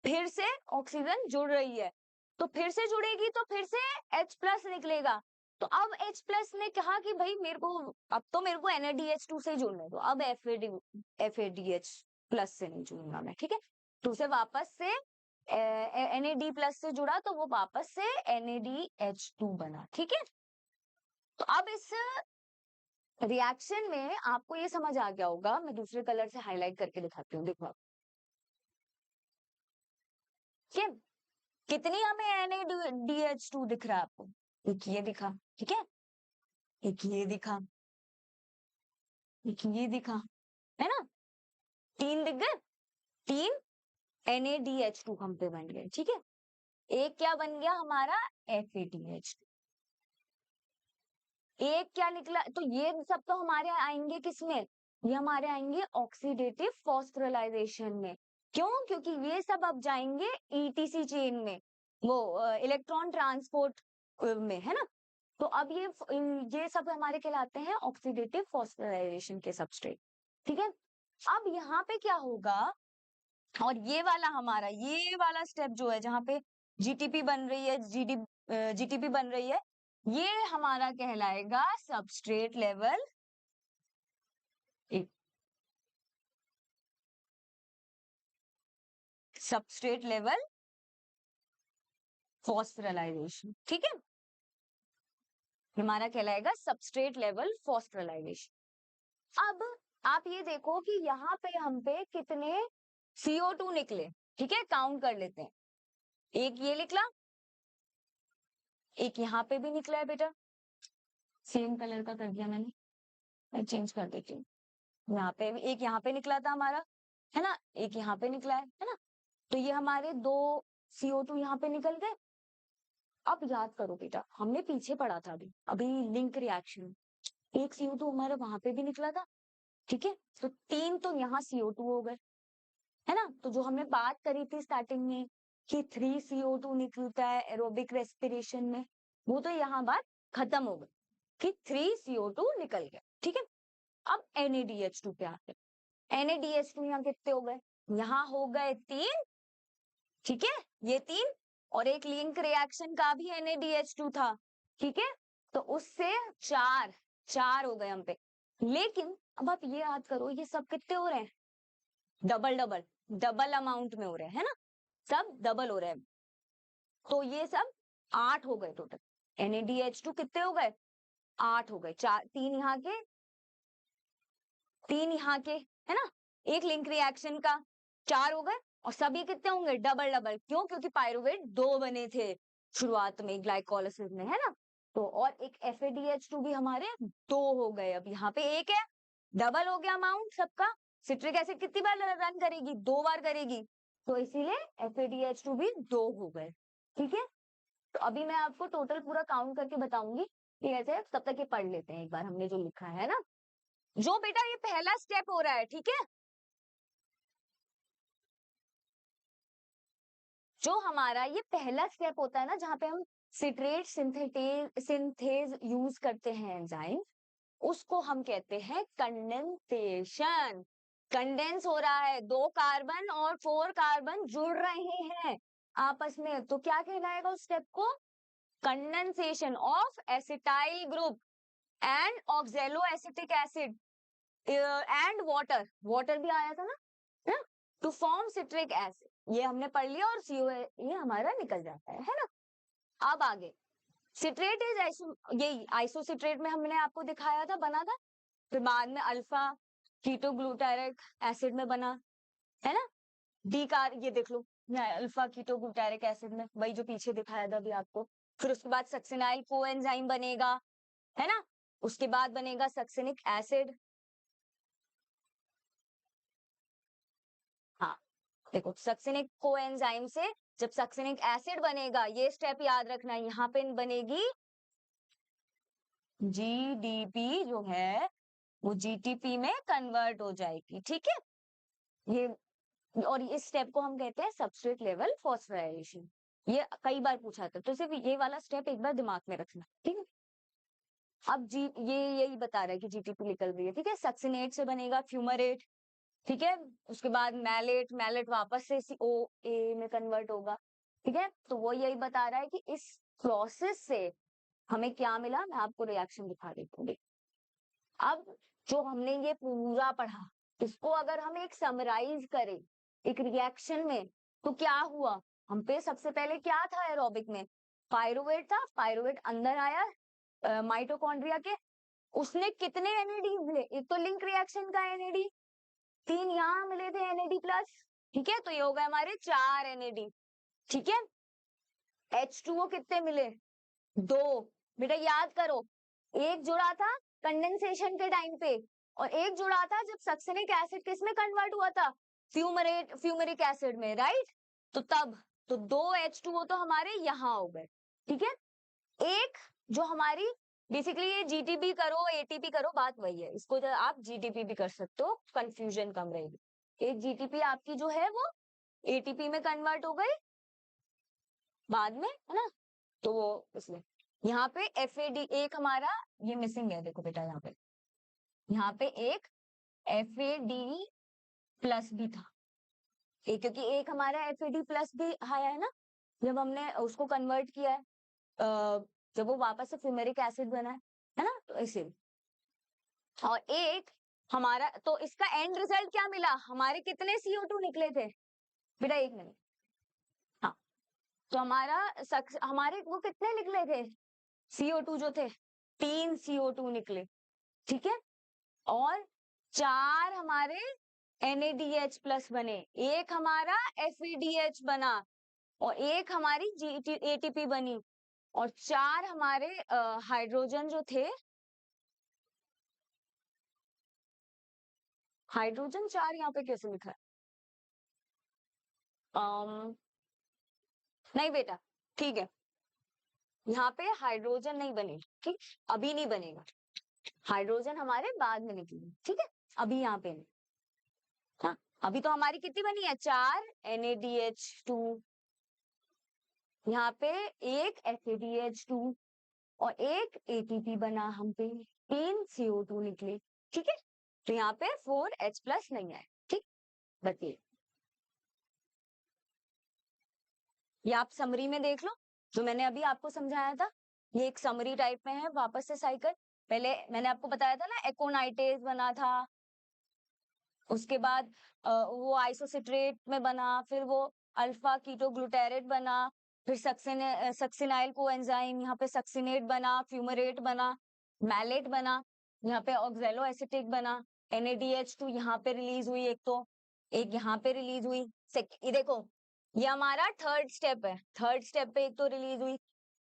फिर से ऑक्सीजन जुड़ रही है, तो फिर से जुड़ेगी तो फिर से H प्लस निकलेगा। तो अब H प्लस ने कहा कि भाई मेरे को, अब तो मेरे को NADH2 से जुड़ने दो, अब FADH प्लस से नहीं जुड़ूंगा मैं, ठीक है। तो उसे वापस से NAD प्लस से जुड़ा तो वो वापस से NADH2 बना, ठीक है। तो अब इस रिएक्शन में आपको ये समझ आ गया होगा, मैं दूसरे कलर से हाईलाइट करके दिखाती हूँ, देखो आप, ठीक है, कितनी हमें NADH2 दिख रहा है आपको, एक ये दिखा, ठीक है, एक ये दिखा, एक ये दिखा, है ना, 3 दिख गए, 3 NaDH2 हम पे बन गए, ठीक है। एक क्या बन गया हमारा, FeDH2। एक क्या निकला, तो ये सब तो हमारे आएंगे किसमें, ये हमारे आएंगे ऑक्सीडेटिव फॉस्फोराइलेशन में। क्यों, क्योंकि ये सब अब जाएंगे ETC चेन में, वो इलेक्ट्रॉन ट्रांसपोर्ट में, है ना। तो अब ये सब हमारे कहलाते हैं ऑक्सीडेटिव फॉस्फोराइलेशन के सबस्ट्रेट, ठीक है। अब यहाँ पे क्या होगा, और ये वाला हमारा, ये वाला स्टेप जो है जहाँ पे GTP बन रही है, GTP बन रही है, ये हमारा कहलाएगा substrate level, substrate level phosphorylation, ठीक है। हमारा कहलाएगा सबस्ट्रेट लेवल फॉस्फोराइलेशन। अब आप ये देखो कि यहाँ पे हम पे कितने CO2 निकले, ठीक है, काउंट कर लेते हैं। एक ये निकला, एक यहाँ पे भी निकला है बेटा, सेम कलर का कर दिया मैंने, मैं चेंज कर देती हूँ। यहाँ पे भी एक, यहाँ पे निकला था हमारा, है ना, एक यहाँ पे निकला है ना। तो ये हमारे 2 CO2 यहाँ पे निकल गए। अब याद करो बेटा, हमने पीछे पढ़ा था अभी अभी लिंक रिएक्शन, एक CO2 हमारा वहां पे भी निकला था, ठीक है। तो 3 तो यहाँ CO2 हो गए, है ना। तो जो हमने बात करी थी स्टार्टिंग में कि 3 CO2 निकलता है एरोबिक रेस्पिरेशन में, वो तो यहाँ बात खत्म हो गई कि 3 CO2 निकल गया, ठीक है। अब NaDH2 पे आते हैं। NaDH2 यहाँ कितने हो गए, यहाँ हो गए 3, ठीक है, ये 3, और एक लिंक रिएक्शन का भी NaDH2 था, ठीक है। तो उससे 4 4 हो गए हम पे। लेकिन अब आप ये याद करो, ये सब कितने हो रहे हैं, डबल डबल डबल अमाउंट में हो रहे हैं ना, सब डबल हो रहे हैं। तो ये सब 8 हो गए टोटल। NaDH2 कितने हो गए, 8 हो गए, 4, 3 यहाँ के, 3 यहाँ के, है ना, एक लिंक रिएक्शन का, 4 हो गए। और सभी कितने होंगे, डबल डबल, क्यों, क्योंकि पायरुवेट 2 बने थे शुरुआत में ग्लाइकोलाइसिस में, है ना। तो और एक FADH2 भी हमारे 2 हो गए, अब यहाँ पे एक है, डबल हो गया अमाउंट सबका। सिट्रिक एसिड कितनी बार रन करेगी, 2 बार करेगी, तो इसीलिए FADH2 भी 2 हो गए, ठीक है। तो अभी मैं आपको टोटल पूरा काउंट करके बताऊंगी, ठीक है। तब तक ये पढ़ लेते हैं एक बार हमने जो लिखा है ना, जो बेटा ये पहला स्टेप हो रहा है, ठीक है, जो हमारा ये पहला स्टेप होता है ना, जहां पे हम सिट्रेट सिंथेज यूज करते हैं एंजाइम, उसको हम कहते हैं कंडेंसेशन। कंडेंस हो रहा है, 2 कार्बन और 4 कार्बन जुड़ रहे हैं आपस में, तो क्या कहलाएगा उस स्टेप को, condensation of acetyl group and oxalo acetic acid and water, water भी आया था ना, टू फॉर्म सिट्रिक एसिड, ये हमने पढ़ लिया, और CO ये हमारा निकल जाता है ना। अब आगे, सिट्रेट इज ये आइसोसिट्रेट में हमने आपको दिखाया था, बना था, फिर बाद में अल्फा कीटोग्लूटारिक एसिड में बना, है ना, डी कार, ये देख लो, अल्फा कीटोग्लूटारिक एसिड में, वही जो पीछे दिखाया था अभी आपको। फिर उसके बाद सक्सिनाइल कोएंजाइम बनेगा, है ना, उसके बाद बनेगा सक्सिनिक एसिड। हाँ, देखो सक्सिनिक कोएंजाइम से जब सक्सिनिक एसिड बनेगा, ये स्टेप याद रखना, यहाँ पे बनेगी GDP जो है वो GTP में कन्वर्ट हो जाएगी, ठीक है। ये, और इस स्टेप को हम कहते हैं सबस्ट्रेट लेवल फॉस्फोराइलेशन। ये कई बार पूछा था, तो सिर्फ ये वाला स्टेप एक बार दिमाग में रखना, ठीक है। अब ये यही बता रहा है कि GTP निकल रही है, ठीक है। सक्सिनेट से बनेगा फ्यूमरेट, ठीक है। उसके बाद मैलेट, मैलेट वापस से COA में कन्वर्ट होगा, ठीक है। तो वो यही बता रहा है कि इस प्रोसेस से हमें क्या मिला, मैं आपको रिएक्शन दिखा देती हूँ। अब जो हमने ये पूरा पढ़ा, इसको अगर हम एक समराइज करें एक रिएक्शन में, तो क्या हुआ, हम पे सबसे पहले क्या था एरोबिक में, पायरुवेट था, पायरुवेट अंदर आया माइटोकॉन्ड्रिया के, उसने कितने NAD मिले, एक तो लिंक रिएक्शन का NAD, 3 यहाँ मिले थे NAD प्लस, ठीक है। तो ये हो गए हमारे 4 NAD, ठीक है। H2O कितने मिले, दो। बेटा याद करो, एक जुड़ा था कंडेंसेशन के टाइम पे और एक जुड़ा था जब सक्सेनिक एसिड किस में कन्वर्ट हुआ था, फ्यूमरिक एसिड में, राइट। तो तब तो दो H2O तो हमारे यहाँ हो गए, ठीक है। एक जो हमारी बेसिकली ये जीटीपी करो एटीपी करो बात वही है, इसको जो आप जीटीपी भी कर सकते हो, कंफ्यूजन कम रहेगी। एक जीटीपी आपकी जो है वो एटीपी में कन्वर्ट हो गई बाद में, है ना। तो वो इसलिए यहाँ पे FAD एक हमारा ये मिसिंग है, देखो बेटा यहाँ पे एक FAD प्लस भी था एक, क्योंकि एक हमारा FAD प्लस भी आया है ना जब हमने उसको कन्वर्ट किया है, जब वो वापस से फ्यूमेरिक एसिड बना है ना, तो इसीलिए। और एक हमारा, तो इसका एंड रिजल्ट क्या मिला, हमारे कितने CO2 निकले थे बेटा, एक मिनट। हाँ, तो हमारे वो कितने निकले थे CO2 जो थे, 3 CO2 निकले, ठीक है। और 4 हमारे NADH प्लस बने, एक हमारा FADH बना और एक हमारी ATP बनी, और 4 हमारे हाइड्रोजन जो थे, हाइड्रोजन 4 यहाँ पे कैसे लिखा है, नहीं बेटा, ठीक है, यहाँ पे हाइड्रोजन नहीं बने, ठीक, अभी नहीं बनेगा, हाइड्रोजन हमारे बाद में निकलेंगे, ठीक है, अभी यहाँ पे नहीं। हाँ, अभी तो हमारी कितनी बनी है, 4 NADH2, यहाँ पे एक FADH2 और एक ATP बना, हम पे 3 CO2 निकले, ठीक है। तो यहाँ पे 4H प्लस नहीं आए, ठीक। बताइए, ये आप समरी में देख लो जो मैंने अभी आपको समझाया था, ये एक समरी टाइप में है, वापस से साइकिल। पहले मैंने आपको बताया था ना, एकोनाइटेज बना था, उसके बाद वो आइसोसिट्रेट में बना, फिर वो अल्फा कीटोग्लूटारेट बना, फिर सक्सिनाइल कोएंजाइम, यहाँ पे सक्सिनेट बना, फ्यूमरेट बना, मैलेट बना, यहाँ पे ऑक्सैलो एसिटिक बना, NADH2 यहाँ पे रिलीज हुई एक, तो एक यहाँ पे रिलीज हुई, ये देखो ये हमारा थर्ड स्टेप है, थर्ड स्टेप पे एक तो रिलीज हुई,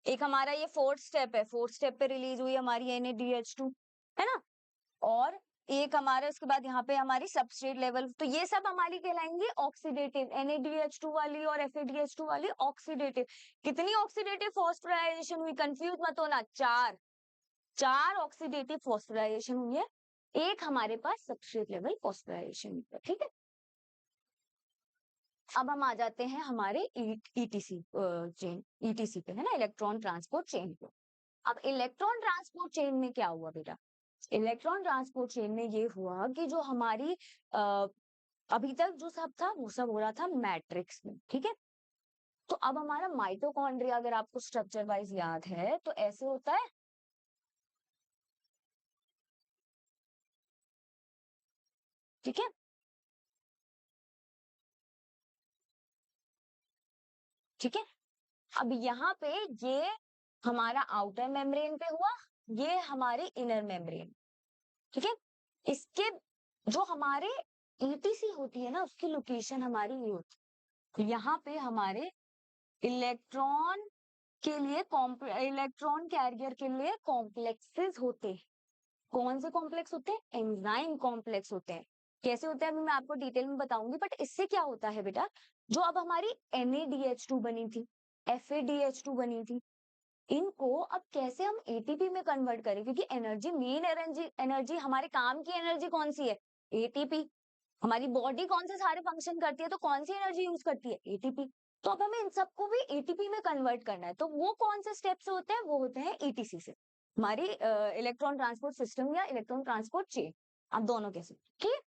एक हमारा ये फोर्थ स्टेप है, फोर्थ स्टेप पे रिलीज हुई हमारी NADH2, है ना। और एक हमारा उसके बाद यहाँ पे हमारी सबस्ट्रेट लेवल, तो ये सब हमारी कहलाएंगी ऑक्सीडेटिव, NADH2 वाली और FADH2 वाली ऑक्सीडेटिव। कितनी ऑक्सीडेटिव फॉस्फोराइलेशन हुई, कंफ्यूज मत होना, 4 ऑक्सीडेटिव फॉस्फोराइलेशन हुई है, एक हमारे पास सबस्ट्रेट लेवल फॉस्फोराइलेशन हुई है, ठीक है। अब हम आ जाते हैं हमारे ETC चेन, ETC पे, है ना, इलेक्ट्रॉन ट्रांसपोर्ट चेन पे। अब इलेक्ट्रॉन ट्रांसपोर्ट चेन में क्या हुआ बेटा, इलेक्ट्रॉन ट्रांसपोर्ट चेन में ये हुआ कि जो हमारी अभी तक जो सब था वो सब हो रहा था मैट्रिक्स में, ठीक है। तो अब हमारा माइटोकॉन्ड्रिया अगर आपको स्ट्रक्चर वाइज याद है तो ऐसे होता है, ठीक है, ठीक है। अब यहाँ पे ये हमारा आउटर मेम्ब्रेन पे हुआ, ये हमारी इनर मेम्ब्रेन, ठीक है। इसके जो हमारे ETC होती है ना, उसकी लोकेशन हमारी ये होती है, यहाँ पे हमारे इलेक्ट्रॉन के लिए इलेक्ट्रॉन कैरियर के लिए कॉम्प्लेक्सेस होते हैं। कौन से कॉम्प्लेक्स होते हैं, एंजाइम कॉम्प्लेक्स होते हैं। कैसे होते हैं अभी मैं आपको डिटेल में बताऊंगी, बट इससे क्या होता है बेटा, जो अब हमारी NADH2 बनी थी, FADH2 बनी थी, इनको अब कैसे हम ATP में कन्वर्ट करें, क्योंकि एनर्जी, मेन एनर्जी हमारे काम की एनर्जी कौन सी है, ATP। हमारी बॉडी कौन से सारे फंक्शन करती है, तो कौन सी एनर्जी यूज करती है, ATP। तो अब हमें इन सबको भी ATP में कन्वर्ट करना है, तो वो कौन से स्टेप्स होते हैं, वो होते हैं ETC से, हमारी इलेक्ट्रॉन ट्रांसपोर्ट सिस्टम या इलेक्ट्रॉन ट्रांसपोर्ट चेन, आप दोनों कह सकते, ठीक है।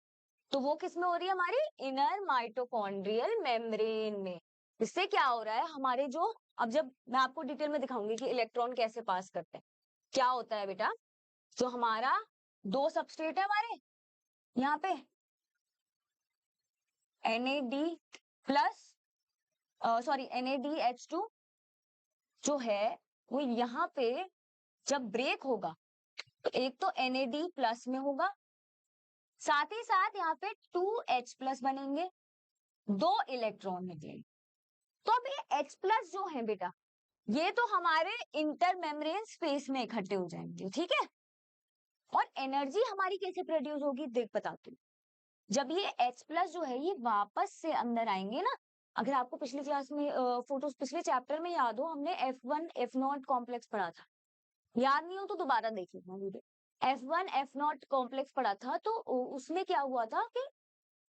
तो वो किस में हो रही है, हमारी इनर माइटोकॉन्ड्रियल मेम्ब्रेन में। इससे क्या हो रहा है हमारे जो, अब जब मैं आपको डिटेल में दिखाऊंगी कि इलेक्ट्रॉन कैसे पास करते हैं, क्या होता है बेटा, जो हमारा दो सबस्ट्रेट है हमारे यहाँ पे NAD प्लस, सॉरी NADH2 जो है वो यहाँ पे जब ब्रेक होगा तो एक तो NAD प्लस में होगा, साथ ही साथ यहाँ पे 2H प्लस बनेंगे, 2 इलेक्ट्रॉन निकलेंगे। तो अब ये H प्लस जो है बेटा, ये तो हमारे इंटर मेम्ब्रेन स्पेस में इकट्ठे हो जाएंगे, ठीक है। और एनर्जी हमारी कैसे प्रोड्यूस होगी, देख बताती हूँ। जब ये H प्लस जो है ये वापस से अंदर आएंगे ना, अगर आपको पिछली क्लास में फोटोज पिछले चैप्टर में याद हो, हमने F1 F0 कॉम्प्लेक्स पढ़ा था। याद नहीं हो तो दोबारा देख लेना वीडियो। F1 F0 कॉम्प्लेक्स पढ़ा था, तो उसमें क्या हुआ था कि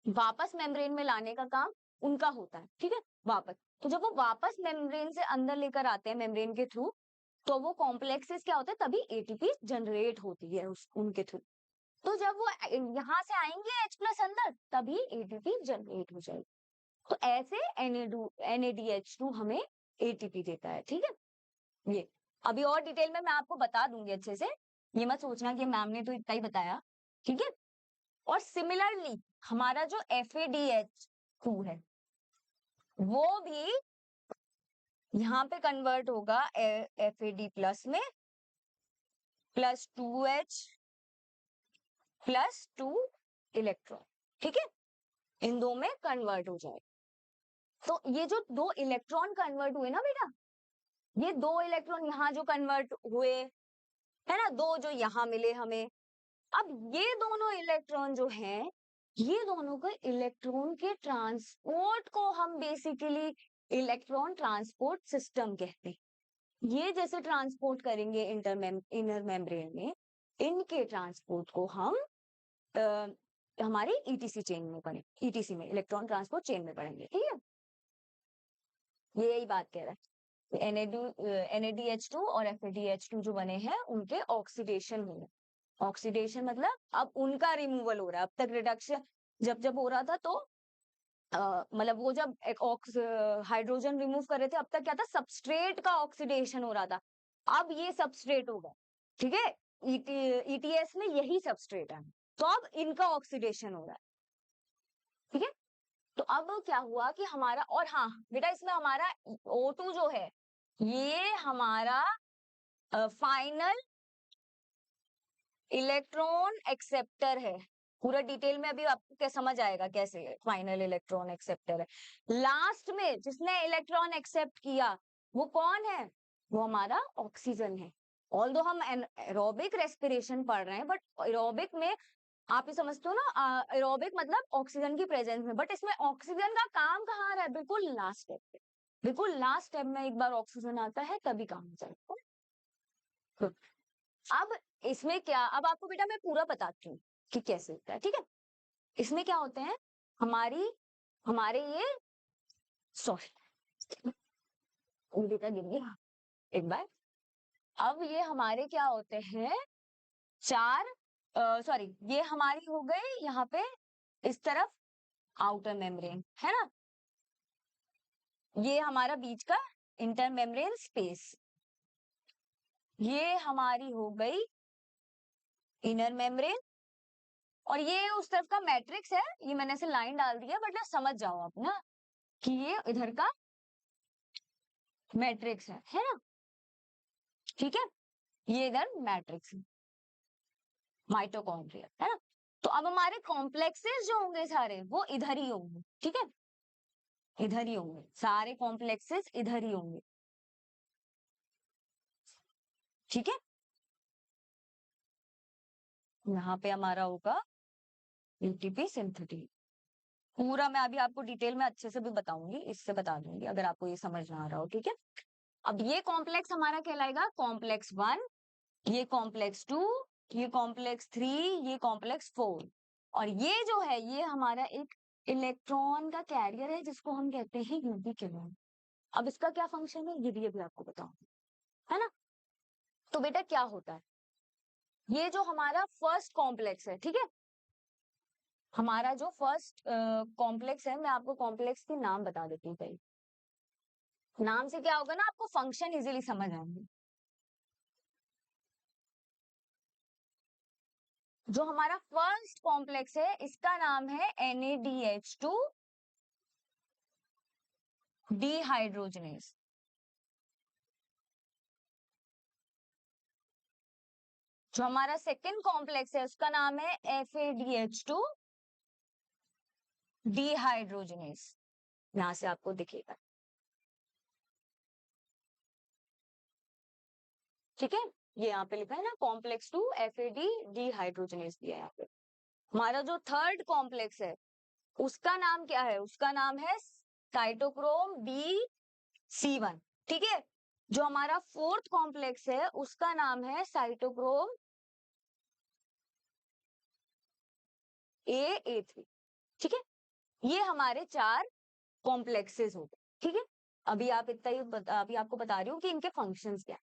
वापस मेम्ब्रेन में लाने का काम उनका होता है, ठीक है, वापस। तो जब वो वापस मेम्ब्रेन से अंदर लेकर आते हैं मेम्ब्रेन के थ्रू, तो वो कॉम्प्लेक्सेस क्या होते हैं, तभी एटीपी जनरेट होती है उनके थ्रू। तो जब वो यहाँ से आएंगे H प्लस अंदर, तभी एटीपी जनरेट हो जाएगी। तो ऐसे NADH2 हमें एटीपी देता है, ठीक है। ये अभी और डिटेल में मैं आपको बता दूंगी अच्छे से, ये मत सोचना कि मैम ने तो इतना ही बताया, ठीक है। और सिमिलरली हमारा जो FADH2 है, वो भी यहाँ पे कन्वर्ट होगा FAD प्लस में, प्लस 2H प्लस 2 इलेक्ट्रॉन, ठीक है, इन दो में कन्वर्ट हो जाए। तो ये जो दो इलेक्ट्रॉन कन्वर्ट हुए ना बेटा, ये दो इलेक्ट्रॉन यहाँ जो कन्वर्ट हुए है ना, दो जो यहाँ मिले हमें, अब ये दोनों इलेक्ट्रॉन जो हैं, ये दोनों के इलेक्ट्रॉन के ट्रांसपोर्ट को हम बेसिकली इलेक्ट्रॉन ट्रांसपोर्ट सिस्टम कहते हैं। ये जैसे ट्रांसपोर्ट करेंगे इनर मेम्ब्रेन में, इनके ट्रांसपोर्ट को हम हमारी ईटीसी चेन में पढ़ेंगे, ईटीसी में इलेक्ट्रॉन ट्रांसपोर्ट चेन में पढ़ेंगे, ठीक है। ये यही बात कह रहा है। NADH2 और FADH2 जो बने हैं, उनके ऑक्सीडेशन हुए। ऑक्सीडेशन मतलब अब उनका रिमूवल हो रहा है। अब तक रिडक्शन जब जब हो रहा था, तो मतलब वो जब एक हाइड्रोजन रिमूव कर रहे थे, अब तक क्या था, सबस्ट्रेट का ऑक्सीडेशन हो रहा था। अब ये सबस्ट्रेट होगा, ठीक है, ETS में यही सबस्ट्रेट है, तो अब इनका ऑक्सीडेशन हो रहा है, ठीक है। तो अब क्या हुआ कि हमारा, और हाँ बेटा इसमें हमारा O2 जो है, ये हमारा फाइनल इलेक्ट्रॉन एक्सेप्टर है। पूरा डिटेल में अभी आपको क्या समझ आएगा कैसे फाइनल इलेक्ट्रॉन एक्सेप्टर है। लास्ट में जिसने इलेक्ट्रॉन एक्सेप्ट किया वो कौन है, वो हमारा ऑक्सीजन है। ऑल्दो हम एरोबिक रेस्पिरेशन पढ़ रहे हैं, बट एरोबिक में आप ये समझते हो ना, एरोबिक मतलब ऑक्सीजन की प्रेजेंस में, बट इसमें ऑक्सीजन का काम कहाँ आ रहा है, बिल्कुल लास्ट स्टेप पे। बिल्कुल लास्ट स्टेप में एक बार ऑक्सीजन आता है तभी काम हो जाएगा। अब इसमें क्या, अब आपको बेटा मैं पूरा बताती हूँ कि कैसे होता है, ठीक है। इसमें क्या होते हैं, हमारी हमारे ये, सॉरी बेटा गिर गया एक बार। अब ये हमारे क्या होते हैं, चार, सॉरी ये हमारी हो गई यहाँ पे इस तरफ आउटर मेम्ब्रेन है ना, ये हमारा बीच का इंटर मेम्ब्रेन स्पेस, ये हमारी हो गई इनर मेम्ब्रेन, और ये उस तरफ का मैट्रिक्स है। ये मैंने ऐसे लाइन डाल दी है, बट ना समझ जाओ आप ना कि ये इधर का मैट्रिक्स है ना, ठीक है, ये इधर मैट्रिक्स है, माइटोकॉन्ड्रिया है ना। तो अब हमारे कॉम्प्लेक्सेस जो होंगे सारे वो इधर ही होंगे, ठीक है, इधर ही होंगे सारे कॉम्प्लेक्सेस, इधर ही होंगे, ठीक है। यहाँ पे हमारा होगा एटीपी सिंथेटिक। पूरा मैं अभी आपको डिटेल में अच्छे से भी बताऊंगी, इससे बता दूंगी अगर आपको ये समझ ना आ रहा हो, ठीक है। अब ये कॉम्प्लेक्स हमारा कहलाएगा कॉम्प्लेक्स 1, ये कॉम्प्लेक्स 2, ये कॉम्प्लेक्स 3, ये कॉम्प्लेक्स 4, और ये जो है ये हमारा एक इलेक्ट्रॉन का कैरियर है जिसको हम कहते हैं यूबिक्यूलम। अब इसका क्या फंक्शन है ये भी अभी आपको बताऊंगी, है ना। तो बेटा क्या होता है, ये जो हमारा फर्स्ट कॉम्प्लेक्स है, ठीक है, हमारा जो फर्स्ट कॉम्प्लेक्स है, मैं आपको कॉम्प्लेक्स के नाम बता देती हूँ पहले। नाम से क्या होगा ना, आपको फंक्शन इजीली समझ आएंगे। जो हमारा फर्स्ट कॉम्प्लेक्स है इसका नाम है NADH2 डिहाइड्रोजनेस। जो हमारा सेकेंड कॉम्प्लेक्स है उसका नाम है FADH2 डिहाइड्रोजनेस। यहां से आपको दिखेगा, ठीक है, ये यहाँ पे लिखा है ना कॉम्प्लेक्स टू FAD डिहाइड्रोजनेज दिया है यहाँ पे। हमारा जो थर्ड कॉम्प्लेक्स है उसका नाम क्या है, उसका नाम है साइटोक्रोम BC1। ठीक है, जो हमारा फोर्थ कॉम्प्लेक्स है उसका नाम है साइटोक्रोम AA3। ठीक है, ये हमारे 4 कॉम्प्लेक्सेस हो गए। ठीक है, अभी आप इतना ही अभी आपको बता रही हूँ कि इनके फंक्शंस क्या है।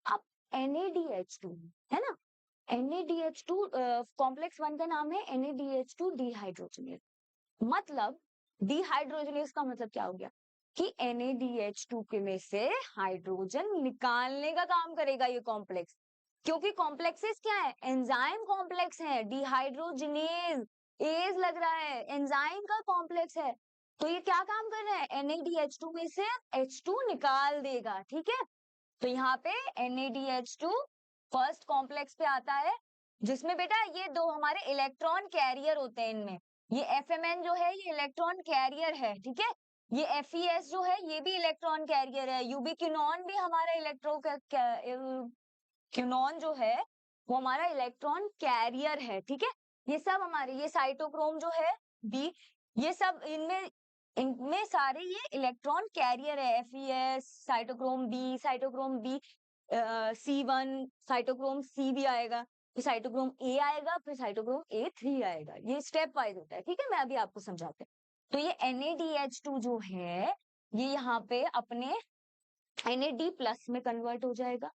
अब NADH2 है ना, NADH2 कॉम्प्लेक्स 1 का नाम है NADH2 डिहाइड्रोजनेज। मतलब डिहाइड्रोजनेज का मतलब क्या हो गया कि NADH2 के में से हाइड्रोजन निकालने का काम करेगा ये कॉम्प्लेक्स। क्योंकि कॉम्प्लेक्सेस क्या है, एंजाइम कॉम्प्लेक्स है, डिहाइड्रोजनेज एज लग रहा है, एंजाइम का कॉम्प्लेक्स है। तो ये क्या काम कर रहा है, NADH2 में से H2 निकाल देगा। ठीक है, तो यहाँ पे NADH2 फर्स्ट कॉम्प्लेक्स पे आता है, जिसमें बेटा ये दो हमारे इलेक्ट्रॉन कैरियर होते हैं। इनमें ये FMN जो है ये इलेक्ट्रॉन कैरियर है। ठीक है, ये FES जो है ये भी इलेक्ट्रॉन कैरियर है, यूबिक्विनोन भी हमारा क्यूनॉन जो है वो हमारा इलेक्ट्रॉन कैरियर है। ठीक है, ये सब हमारे, ये साइटोक्रोम जो है बी, ये सब इनमें इनमें सारे ये इलेक्ट्रॉन कैरियर है। FES, cytochrome B C1, cytochrome C भी आएगा, फिर साइटोक्रोम A आएगा, फिर साइटोक्रोम A3 आएगा। ये स्टेप वाइज होता है। ठीक है, मैं अभी आपको समझाते हैं। तो ये NADH2 जो है ये यहाँ पे अपने NAD प्लस में कन्वर्ट हो जाएगा,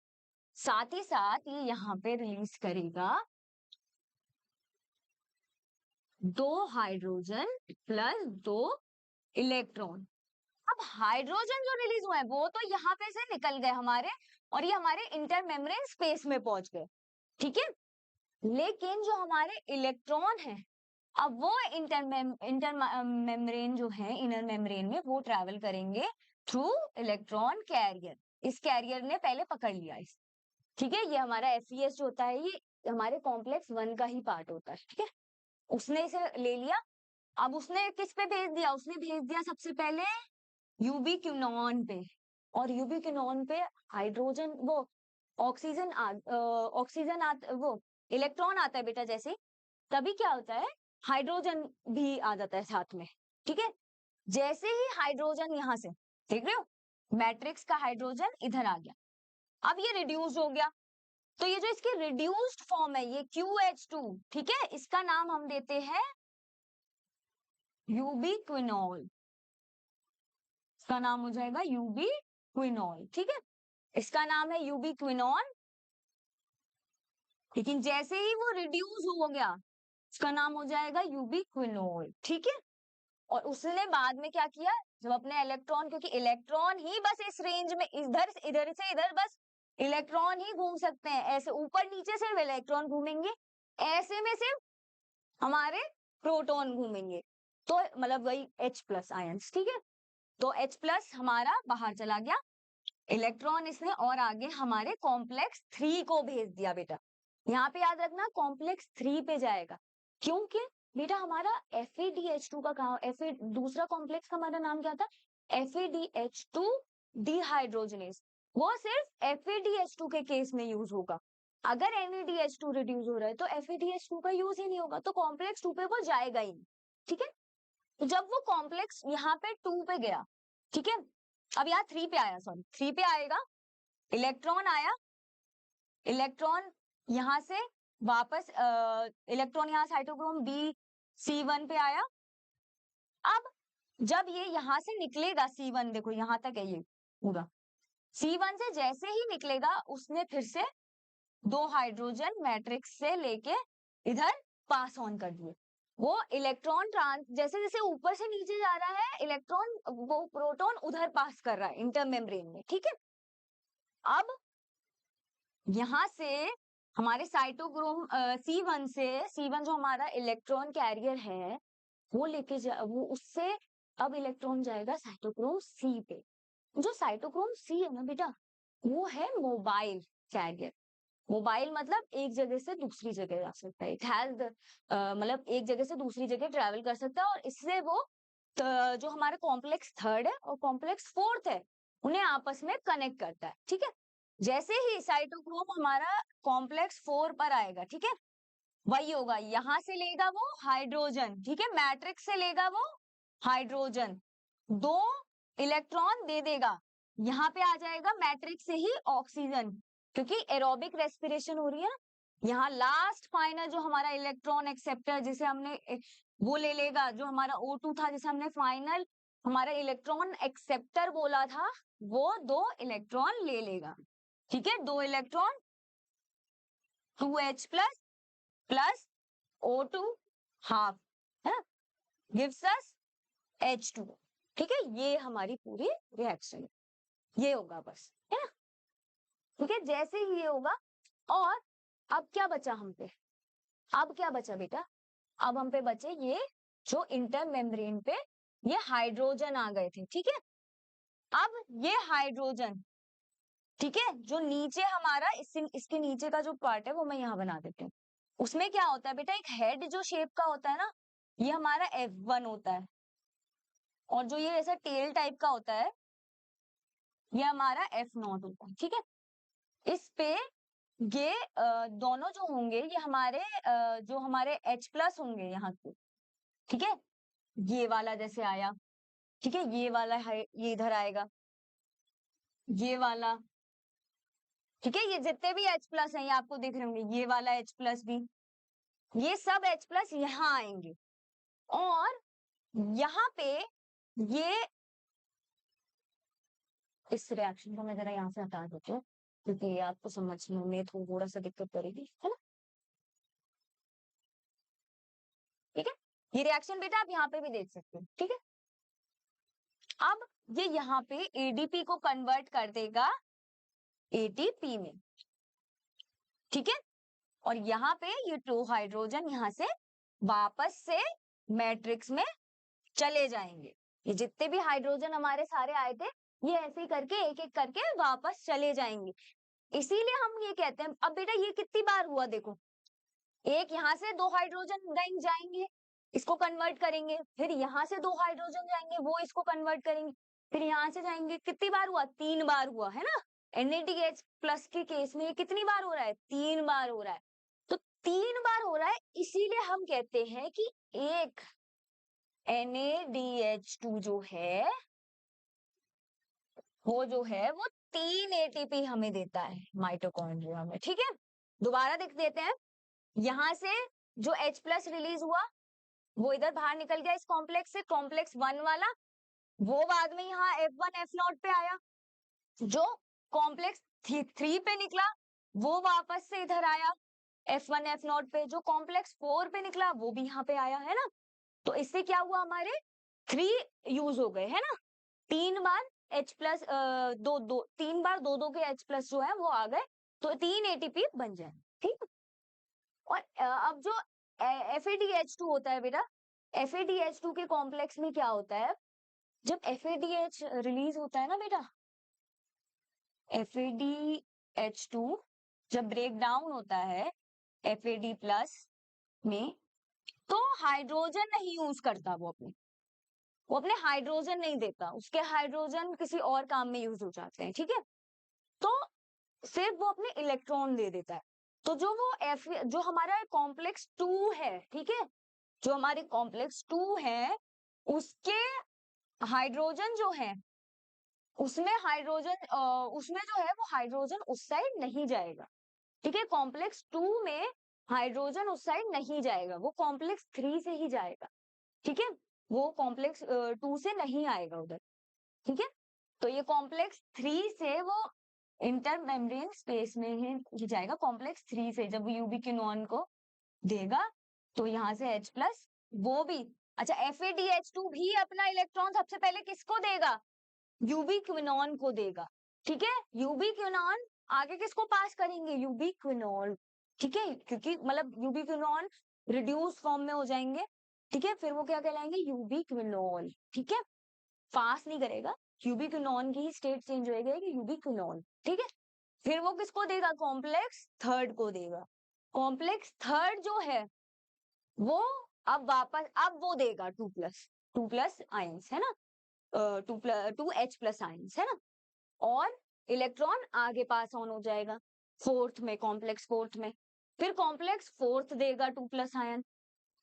साथ ही साथ ये यहाँ पे रिलीज करेगा 2 हाइड्रोजन प्लस 2 इलेक्ट्रॉन। अब हाइड्रोजन जो रिलीज हुआ है वो तो यहाँ पे से निकल गए हमारे, और ये हमारे इंटरमेम्ब्रेन स्पेस में पहुंच गए। ठीक है, लेकिन जो हमारे इलेक्ट्रॉन है अब वो इंटर मेम्ब्रेन जो है, इनर मेम्ब्रेन में वो ट्रेवल करेंगे थ्रू इलेक्ट्रॉन कैरियर। इस कैरियर ने पहले पकड़ लिया इस, ठीक है, ये हमारा FES जो होता है ये हमारे कॉम्प्लेक्स 1 का ही पार्ट होता है। ठीक है, उसने इसे ले लिया। अब उसने किस पे भेज दिया, उसने भेज दिया सबसे पहले यूबिक्विनोन पे, और यूबिक्विनोन पे हाइड्रोजन वो ऑक्सीजन वो इलेक्ट्रॉन आता है बेटा, जैसे तभी क्या होता है हाइड्रोजन भी आ जाता है साथ में। ठीक है, जैसे ही हाइड्रोजन यहाँ से देख रहे हो मैट्रिक्स का हाइड्रोजन इधर आ गया, अब ये रिड्यूस हो गया। तो ये जो इसकी रिड्यूस्ड फॉर्म है ये QH2, ठीक है, इसका नाम हम देते हैं यूबिक्विनोल, इसका नाम हो जाएगा यूबिक्विनोल। ठीक है, इसका नाम है यूबिक्विनोल, लेकिन जैसे ही वो रिड्यूस हो गया इसका नाम हो जाएगा यूबिक्विनोल। ठीक है, और उसने बाद में क्या किया, जब अपने इलेक्ट्रॉन, क्योंकि इलेक्ट्रॉन ही बस इस रेंज में इधर इधर से इधर बस इलेक्ट्रॉन ही घूम सकते हैं, ऐसे ऊपर नीचे सिर्फ इलेक्ट्रॉन घूमेंगे, ऐसे में सिर्फ हमारे प्रोटॉन घूमेंगे, तो मतलब वही H+ आयंस। ठीक है, तो H+ हमारा बाहर चला गया, इलेक्ट्रॉन इसने और आगे हमारे कॉम्प्लेक्स 3 को भेज दिया बेटा। यहाँ पे याद रखना कॉम्प्लेक्स 3 पे जाएगा, क्योंकि बेटा हमारा FADH2 का काम, दूसरा कॉम्प्लेक्स का हमारा नाम क्या था, FADH2 डिहाइड्रोजनेज, वो सिर्फ FADH2 के केस में यूज होगा। अगर NADH2 रिड्यूस हो रहा है तो FADH2 का यूज ही नहीं होगा, तो कॉम्प्लेक्स 2 पे वो जाएगा ही नहीं। ठीक है, तो जब वो कॉम्प्लेक्स यहाँ पे 2 पे गया, ठीक है, अब यहाँ 3 पे आया, सॉरी 3 पे आएगा, इलेक्ट्रॉन आया, इलेक्ट्रॉन यहाँ से वापस इलेक्ट्रॉन यहाँ साइटोक्रोम BC1 पे आया। अब जब ये यहाँ से निकलेगा C1, देखो यहाँ तक है ये पूरा, C1 से जैसे ही निकलेगा उसने फिर से 2 हाइड्रोजन मैट्रिक्स से लेके इधर पास ऑन कर दिए। वो इलेक्ट्रॉन जैसे जैसे ऊपर से नीचे जा रहा है इलेक्ट्रॉन, वो प्रोटॉन उधर पास कर रहा है इंटर मेम्ब्रेन में। ठीक है, अब यहाँ से हमारे साइटोक्रोम C1 से, C1 जो हमारा इलेक्ट्रॉन कैरियर है वो लेके वो उससे अब इलेक्ट्रॉन जाएगा साइटोक्रोम C पे। जो साइटोक्रोम C है ना बेटा वो है मोबाइल कैरियर। मोबाइल मतलब एक जगह से दूसरी जगह जा सकता है, इट हैज मतलब एक जगह से दूसरी जगह ट्रेवल कर सकता है, और इससे वो जो हमारा कॉम्प्लेक्स 3 है और कॉम्प्लेक्स 4 है उन्हें आपस में कनेक्ट करता है। ठीक है, जैसे ही साइटोक्रोम हमारा कॉम्प्लेक्स 4 पर आएगा, ठीक है, वही होगा, यहां से लेगा वो हाइड्रोजन, ठीक है, मैट्रिक्स से लेगा वो हाइड्रोजन, 2 इलेक्ट्रॉन दे देगा, यहाँ पे आ जाएगा मैट्रिक्स से ही ऑक्सीजन, क्योंकि एरोबिक रेस्पिरेशन हो रही है ना। यहाँ लास्ट फाइनल जो हमारा इलेक्ट्रॉन एक्सेप्टर, जिसे हमने वो ले लेगा, जो हमारा O2 था, जिसे हमने फाइनल हमारा इलेक्ट्रॉन एक्सेप्टर बोला था, वो 2 इलेक्ट्रॉन ले लेगा, ठीक है, 2 electron 2H plus O2 half है, गिव्स अस H2, ठीक है, ये हमारी पूरी रिएक्शन ये होगा बस, है ना, ठीक है, जैसे ही ये होगा। और अब क्या बचा हम पे, अब क्या बचा बेटा, अब हम पे बचे ये जो इंटर मेम्ब्रेन पे ये हाइड्रोजन आ गए थे, ठीक है, अब ये हाइड्रोजन, ठीक है, जो नीचे हमारा इसके नीचे का जो पार्ट है वो मैं यहाँ बना देती हूँ। उसमें क्या होता है बेटा, एक हेड जो शेप का होता है ना, ये हमारा F1 होता है, और जो ये ऐसा टेल टाइप का होता है ये हमारा F0 होता है, ठीक है। इस पे ये दोनों जो होंगे ये हमारे जो हमारे H प्लस होंगे यहाँ के, ठीक है, ये वाला जैसे आया, ठीक है, ये वाला है, ये इधर आएगा, ये वाला, ठीक है, ये जितने भी H प्लस हैं ये आपको दिख रहे होंगे, ये वाला H प्लस भी, ये सब H प्लस यहाँ आएंगे, और यहाँ पे ये, इस रिएक्शन को मैं जरा यहाँ से हटा देती हूँ क्योंकि ये आपको समझने में थोड़ा सा दिक्कत करेगी, है ना, ठीक है, ये रिएक्शन बेटा आप यहाँ पे भी देख सकते हो, ठीक है। अब ये यहाँ पे एडीपी को कन्वर्ट कर देगा एटीपी में, ठीक है, और यहाँ पे ये 2 हाइड्रोजन यहाँ से वापस से मैट्रिक्स में चले जाएंगे, ये जितने भी हाइड्रोजन हमारे सारे आए थे ये ऐसे ही करके एक एक करके वापस चले जाएंगे, इसीलिए हम ये कहते हैं। अब बेटा ये कितनी बार हुआ देखो, एक यहाँ से 2 हाइड्रोजन जाएंगे, इसको कन्वर्ट करेंगे, फिर यहाँ से 2 हाइड्रोजन जाएंगे, वो इसको कन्वर्ट करेंगे, फिर यहाँ से जाएंगे, कितनी बार हुआ, 3 बार हुआ, है ना। NADH प्लस के केस में ये कितनी बार हो रहा है, 3 बार हो रहा है, तो 3 बार हो रहा है, इसीलिए हम कहते हैं कि एक NADH2 जो है वो जो है वो 3 ATP हमें देता है माइटोकॉन्ड्रिया में, ठीक है। दोबारा देख देते हैं, यहां से जो H प्लस रिलीज हुआ वो इधर बाहर निकल गया इस कॉम्प्लेक्स से, कॉम्प्लेक्स 1 वाला, वो बाद में यहाँ F1 F0 पे आया, जो कॉम्प्लेक्स 3 पे निकला वो वापस से इधर आया F1 F0 पे, जो कॉम्प्लेक्स 4 पे निकला वो भी यहाँ पे आया, है ना। तो इससे क्या हुआ, हमारे 3 यूज हो गए, है ना, 3 बार H प्लस 3 बार 2 के H प्लस जो है वो आ गए, तो 3 ATP बन जाए, ठीक है। और अब जो FADH2 होता है बेटा, FADH2 के कॉम्प्लेक्स में क्या होता है, जब FADH रिलीज होता है ना बेटा, FADH2 जब ब्रेक डाउन होता है FAD प्लस में, तो हाइड्रोजन नहीं यूज करता वो अपने हाइड्रोजन नहीं देता, उसके हाइड्रोजन किसी और काम में यूज हो जाते हैं, ठीक है, तो सिर्फ वो अपने इलेक्ट्रॉन दे देता है। तो जो हमारा कॉम्प्लेक्स 2 है, ठीक है, जो हमारे कॉम्प्लेक्स 2 है उसके हाइड्रोजन जो है उसमें जो है वो हाइड्रोजन उस साइड नहीं जाएगा, ठीक है, कॉम्प्लेक्स 2 में हाइड्रोजन उस साइड नहीं जाएगा, वो कॉम्प्लेक्स 3 से ही जाएगा, ठीक है, वो कॉम्प्लेक्स 2 से नहीं आएगा उधर, ठीक है। तो ये कॉम्प्लेक्स 3 से वो इंटर मेम्ब्रेन स्पेस में ही जाएगा, कॉम्प्लेक्स 3 से जब यूबिक्विनोन को देगा तो यहाँ से H प्लस वो भी, अच्छा FADH2 भी अपना इलेक्ट्रॉन सबसे पहले किसको देगा, यूबिक्विनोन को देगा, ठीक है, यूबिक्विनोन आगे किसको पास करेंगे, यूबिक्विनोल, ठीक है, क्योंकि मतलब यूबिक्विनोन रिड्यूस फॉर्म में हो जाएंगे, ठीक है, फिर वो क्या कहलाएंगे, यूबिक्विनोल, ठीक है, पास नहीं करेगा, यूबिक्विनोन की स्टेट चेंज हो जाएगी यूबिक्विनोल, ठीक है। फिर वो किसको देगा, कॉम्प्लेक्स 3 को देगा, कॉम्प्लेक्स 3 जो है वो अब वापस अब वो देगा 2 प्लस आयंस, है ना, 2H प्लस आयंस, है ना, और इलेक्ट्रॉन आगे पास ऑन हो जाएगा फोर्थ में, कॉम्प्लेक्स फोर्थ में, फिर कॉम्प्लेक्स फोर्थ देगा 2+ आयन।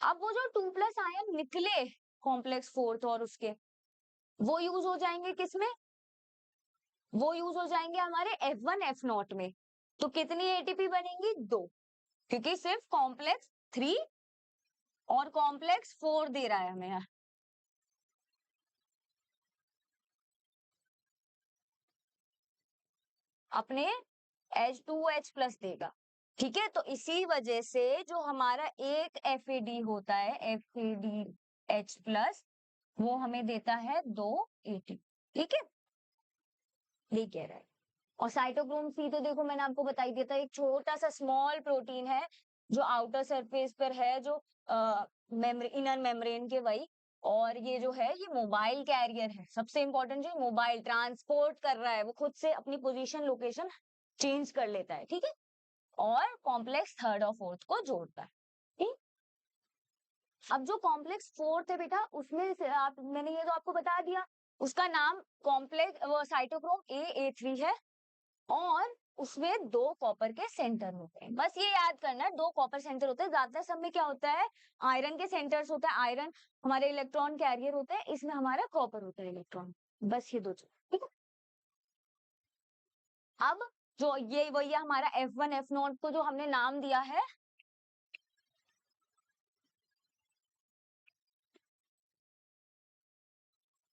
अब वो जो 2+ आयन निकले कॉम्प्लेक्स फोर्थ और उसके, वो यूज हो जाएंगे किसमें, वो यूज हो जाएंगे हमारे F1 F0 में। तो कितनी एटीपी बनेंगी, 2, क्योंकि सिर्फ कॉम्प्लेक्स 3 और कॉम्प्लेक्स 4 दे रहा है हमें। अपने H2OH+ देगा। ठीक है, तो इसी वजह से जो हमारा एक FAD होता है, FADH+, वो हमें देता है 2 ATP। ठीक है, ये कह रहा है। और साइटोक्रोम C तो देखो मैंने आपको बताई दिया था, एक छोटा सा स्मॉल प्रोटीन है जो आउटर सरफेस पर है, जो इनर मेम्ब्रेन के वही। और ये जो है ये मोबाइल कैरियर है, सबसे इंपॉर्टेंट जो मोबाइल ट्रांसपोर्ट कर रहा है, वो खुद से अपनी पोजीशन लोकेशन चेंज कर लेता है। ठीक है, और कॉम्प्लेक्स थर्ड और फोर्थ को जोड़ता है। ठीक, अब जो कॉम्प्लेक्स फोर्थ है बेटा, उसमें से आप, मैंने ये तो आपको बता दिया, उसका नाम कॉम्प्लेक्स वो साइटोक्रोम A3 है, और उसमें 2 कॉपर के सेंटर होते हैं। बस ये याद करना है, 2 कॉपर सेंटर होते हैं। ज्यादातर सब में क्या होता है, आयरन के सेंटर्स होता है, आयरन हमारे इलेक्ट्रॉन कैरियर होते हैं, इसमें हमारा कॉपर होता है इलेक्ट्रॉन। बस ये 2 चीज। ठीक है, अब जो ये वही है हमारा F1 F0 को जो हमने नाम दिया है,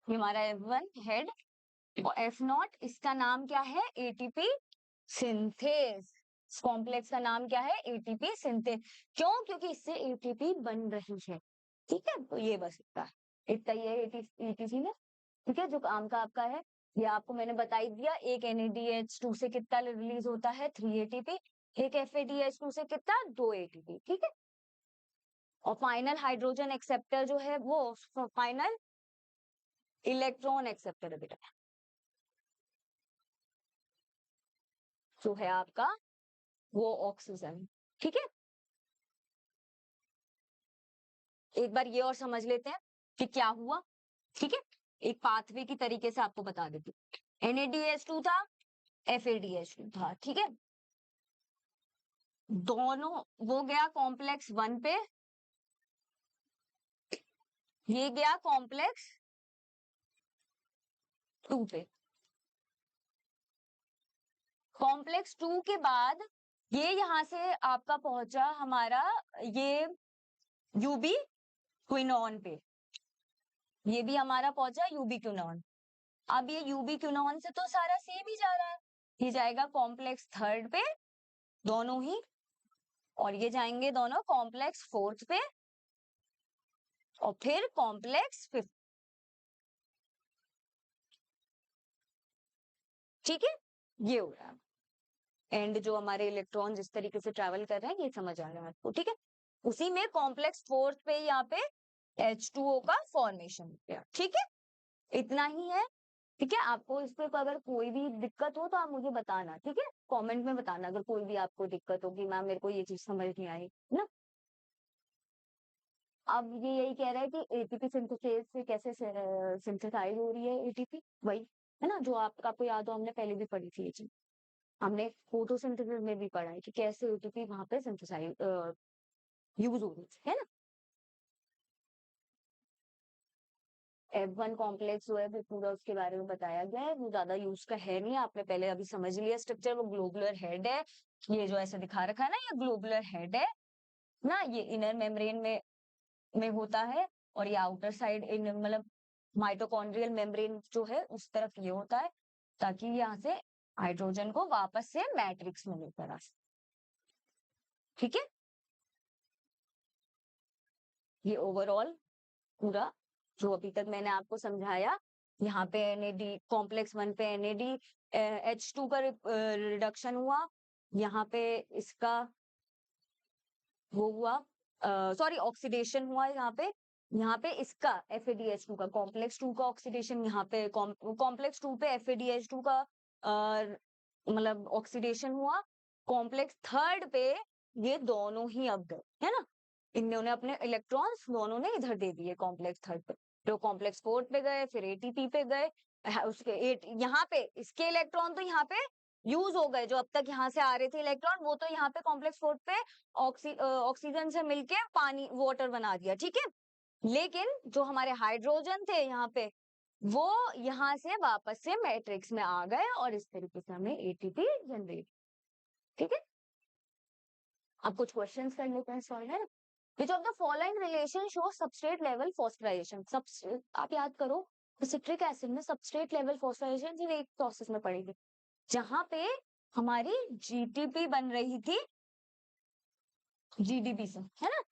ये हमारा F1 हेड और F0, इसका नाम क्या है, एटीपी सिंथेस। कॉम्प्लेक्स का नाम क्या है, एटीपी सिंथेस। क्यों, क्योंकि इससे एटीपी बन रही है। ठीक है, तो ये बस इतना ही है एटीपी में। ठीक है, जो काम का आपका है, ये आपको मैंने बता ही दिया। एक NADH2 से कितना रिलीज होता है, 3 ATP। एक FADH2 से कितना, 2 ATP। ठीक है, और फाइनल हाइड्रोजन एक्सेप्टर जो है, वो फाइनल इलेक्ट्रॉन एक्सेप्टर है बेटा, जो है आपका वो ऑक्सीजन। ठीक है, एक बार ये और समझ लेते हैं कि क्या हुआ। ठीक है, एक पाथवे की तरीके से आपको बता देती हूँ। NADH2 था, FADH2 था। ठीक है, दोनों वो गया कॉम्प्लेक्स 1 पे, ये गया कॉम्प्लेक्स 2 पे। कॉम्प्लेक्स 2 के बाद ये यहां से आपका पहुंचा हमारा ये यूबी क्विनॉन पे, ये भी हमारा पहुंचा यूबी क्विनॉन। अब ये यूबी क्विनॉन से तो सारा सेम ही जा रहा है, ये जाएगा कॉम्प्लेक्स 3 पे दोनों ही, और ये जाएंगे दोनों कॉम्प्लेक्स 4 पे, और फिर कॉम्प्लेक्स 5। ठीक है, ये हो रहा है। एंड जो हमारे इलेक्ट्रॉन जिस तरीके से ट्रेवल कर रहे हैं, ये समझ आ रहा है आपको। ठीक है, उसी में कॉम्प्लेक्स 4 पे यहाँ पे H2O का फॉर्मेशन हो गया। ठीक है, इतना ही है। ठीक है, आपको इस पे अगर कोई भी दिक्कत हो तो आप मुझे बताना। ठीक है, कमेंट में बताना अगर कोई भी आपको दिक्कत होगी, मैम मेरे को ये चीज समझ नहीं आई ना। अब ये यही कह रहा है कि एटीपी सिंथेसिस से कैसे सिंथेसाइज हो रही है एटीपी, वही है ना, जो आपको याद हो, हमने पहले भी पढ़ी थी ये चीज। हमने फोटोसिंथेसिस में भी पढ़ा है कि कैसे एटीपी वहां पे सिंथेसाइज यूज हो रही है ना। F1 कॉम्प्लेक्स जो है वो पूरा उसके बारे में बताया गया है, वो ज्यादा यूज का है नहीं, आपने पहले अभी समझ लिया स्ट्रक्चर। वो ग्लोबुलर हेड है, ये जो ऐसे दिखा रखा है ना, ये ग्लोबुलर हेड है ना, ये इनर मेम्ब्रेन में होता है, और ये आउटर साइड इन मतलब माइटोकॉन्ड्रियल मेम्ब्रेन जो है उस तरफ ये होता है, ताकि यहाँ से हाइड्रोजन को वापस से मैट्रिक्स में लेकर आ। ठीक है, ये ओवरऑल पूरा जो अभी तक मैंने आपको समझाया, यहाँ पे NAD कॉम्प्लेक्स 1 पे NAD H2 का रिडक्शन हुआ, यहाँ पे इसका वो हुआ, सॉरी ऑक्सीडेशन हुआ यहाँ पे इसका FADH2 का कॉम्प्लेक्स 2 का ऑक्सीडेशन, यहाँ पे कॉम्प्लेक्स 2 पे FADH2 का मतलब ऑक्सीडेशन हुआ। कॉम्प्लेक्स 3 पे ये दोनों ही अब गए, है ना, इन्होंने अपने इलेक्ट्रॉन्स दोनों ने इधर दे दिए कॉम्प्लेक्स 3 पे, जो कॉम्प्लेक्स 4 पे गए, फिर ATP पे गए, उसके 8 यहाँ पे इसके इलेक्ट्रॉन तो यहाँ पे यूज हो गए, जो अब तक यहाँ से आ रहे थे इलेक्ट्रॉन वो तो यहाँ पे कॉम्प्लेक्स 4 पे ऑक्सीजन से मिलके पानी वाटर बना दिया, ठीक है। लेकिन जो हमारे हाइड्रोजन थे यहाँ पे वो यहाँ से वापस से मैट्रिक्स में आ गए और इस तरीके से हमें एटीपी जनरेट, ठीक है। अब कुछ क्वेश्चंस कर लेते हैं, सॉल्व है। Which of the following relation show substrate level phosphorylation. Substrate आप याद करो, सिट्रिक एसिड में सबस्ट्रेट लेवल फॉस्फोराइजेशन सिर्फ एक प्रोसेस में पड़ेगी, जहां पे हमारी जीटीपी बन रही थी जीडीपी से, है ना।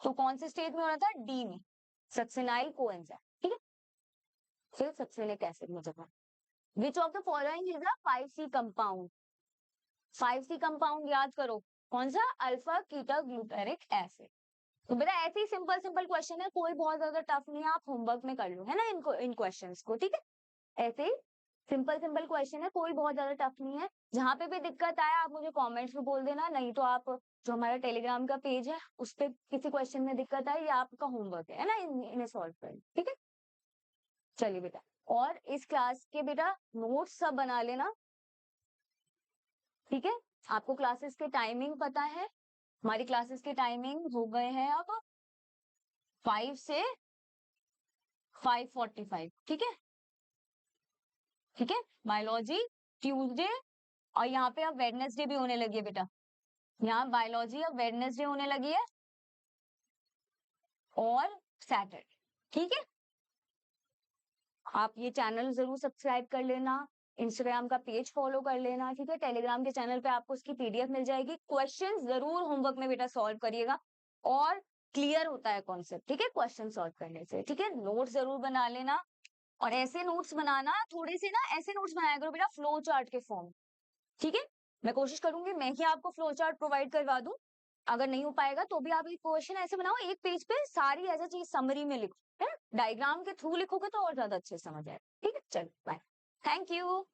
तो कौन से स्टेज में हो रहा था, डी में, सक्सिनाइल कोएंजाइम, ठीक है। फिर सक्सिलिक एसिड में जगह। Which of the following is a 5C compound. 5C compound याद करो, कौन सा, अल्फा कीटा ग्लूटारिक एसिड। तो बेटा ऐसे ही सिंपल सिंपल क्वेश्चन है, कोई बहुत ज्यादा टफ नहीं है, आप होमवर्क में कर लो, है ना, इनको इन क्वेश्चंस को, ठीक है। ऐसे ही सिंपल सिंपल क्वेश्चन है, कोई बहुत ज्यादा टफ नहीं है। जहां पे भी दिक्कत आए आप मुझे कमेंट्स में बोल देना, नहीं तो आप जो हमारा टेलीग्राम का पेज है उस पे किसी क्वेश्चन में दिक्कत आए, ये आपका होमवर्क है ना, इन्हें सॉल्व करें, ठीक है। चलिए बेटा, और इस क्लास के बेटा नोट्स सब बना लेना, ठीक है। आपको क्लासेस के टाइमिंग पता है, हमारी क्लासेस के टाइमिंग हो गए हैं अब 5 से 5:45, ठीक है, ठीक है। बायोलॉजी ट्यूसडे, और यहाँ पे अब वेडनेसडे भी होने लगी है बेटा, यहाँ बायोलॉजी अब वेडनेसडे होने लगी है और सैटरडे, ठीक है। आप ये चैनल जरूर सब्सक्राइब कर लेना, इंस्टाग्राम का पेज फॉलो कर लेना, ठीक है। टेलीग्राम के चैनल पे आपको उसकी पीडीएफ मिल जाएगी। क्वेश्चंस जरूर होमवर्क में बेटा सॉल्व करिएगा, और क्लियर होता है कॉन्सेप्ट, ठीक है, क्वेश्चन सॉल्व करने से, ठीक है। नोट्स जरूर बना लेना, और ऐसे नोट्स बनाना, थोड़े से ना ऐसे नोट्स बनाया करो बेटा फ्लो चार्ट के फॉर्म, ठीक है। मैं कोशिश करूंगी मैं ही आपको फ्लो चार्ट प्रोवाइड करवा दूं, अगर नहीं हो पाएगा तो भी आप एक क्वेश्चन ऐसे बनाओ, एक पेज पे सारी ऐसा चीज समरी में लिखो, है ना, डायग्राम के थ्रू लिखोगे तो और ज्यादा अच्छे से समझ आएगा, ठीक है। चलो बाय, थैंक यू।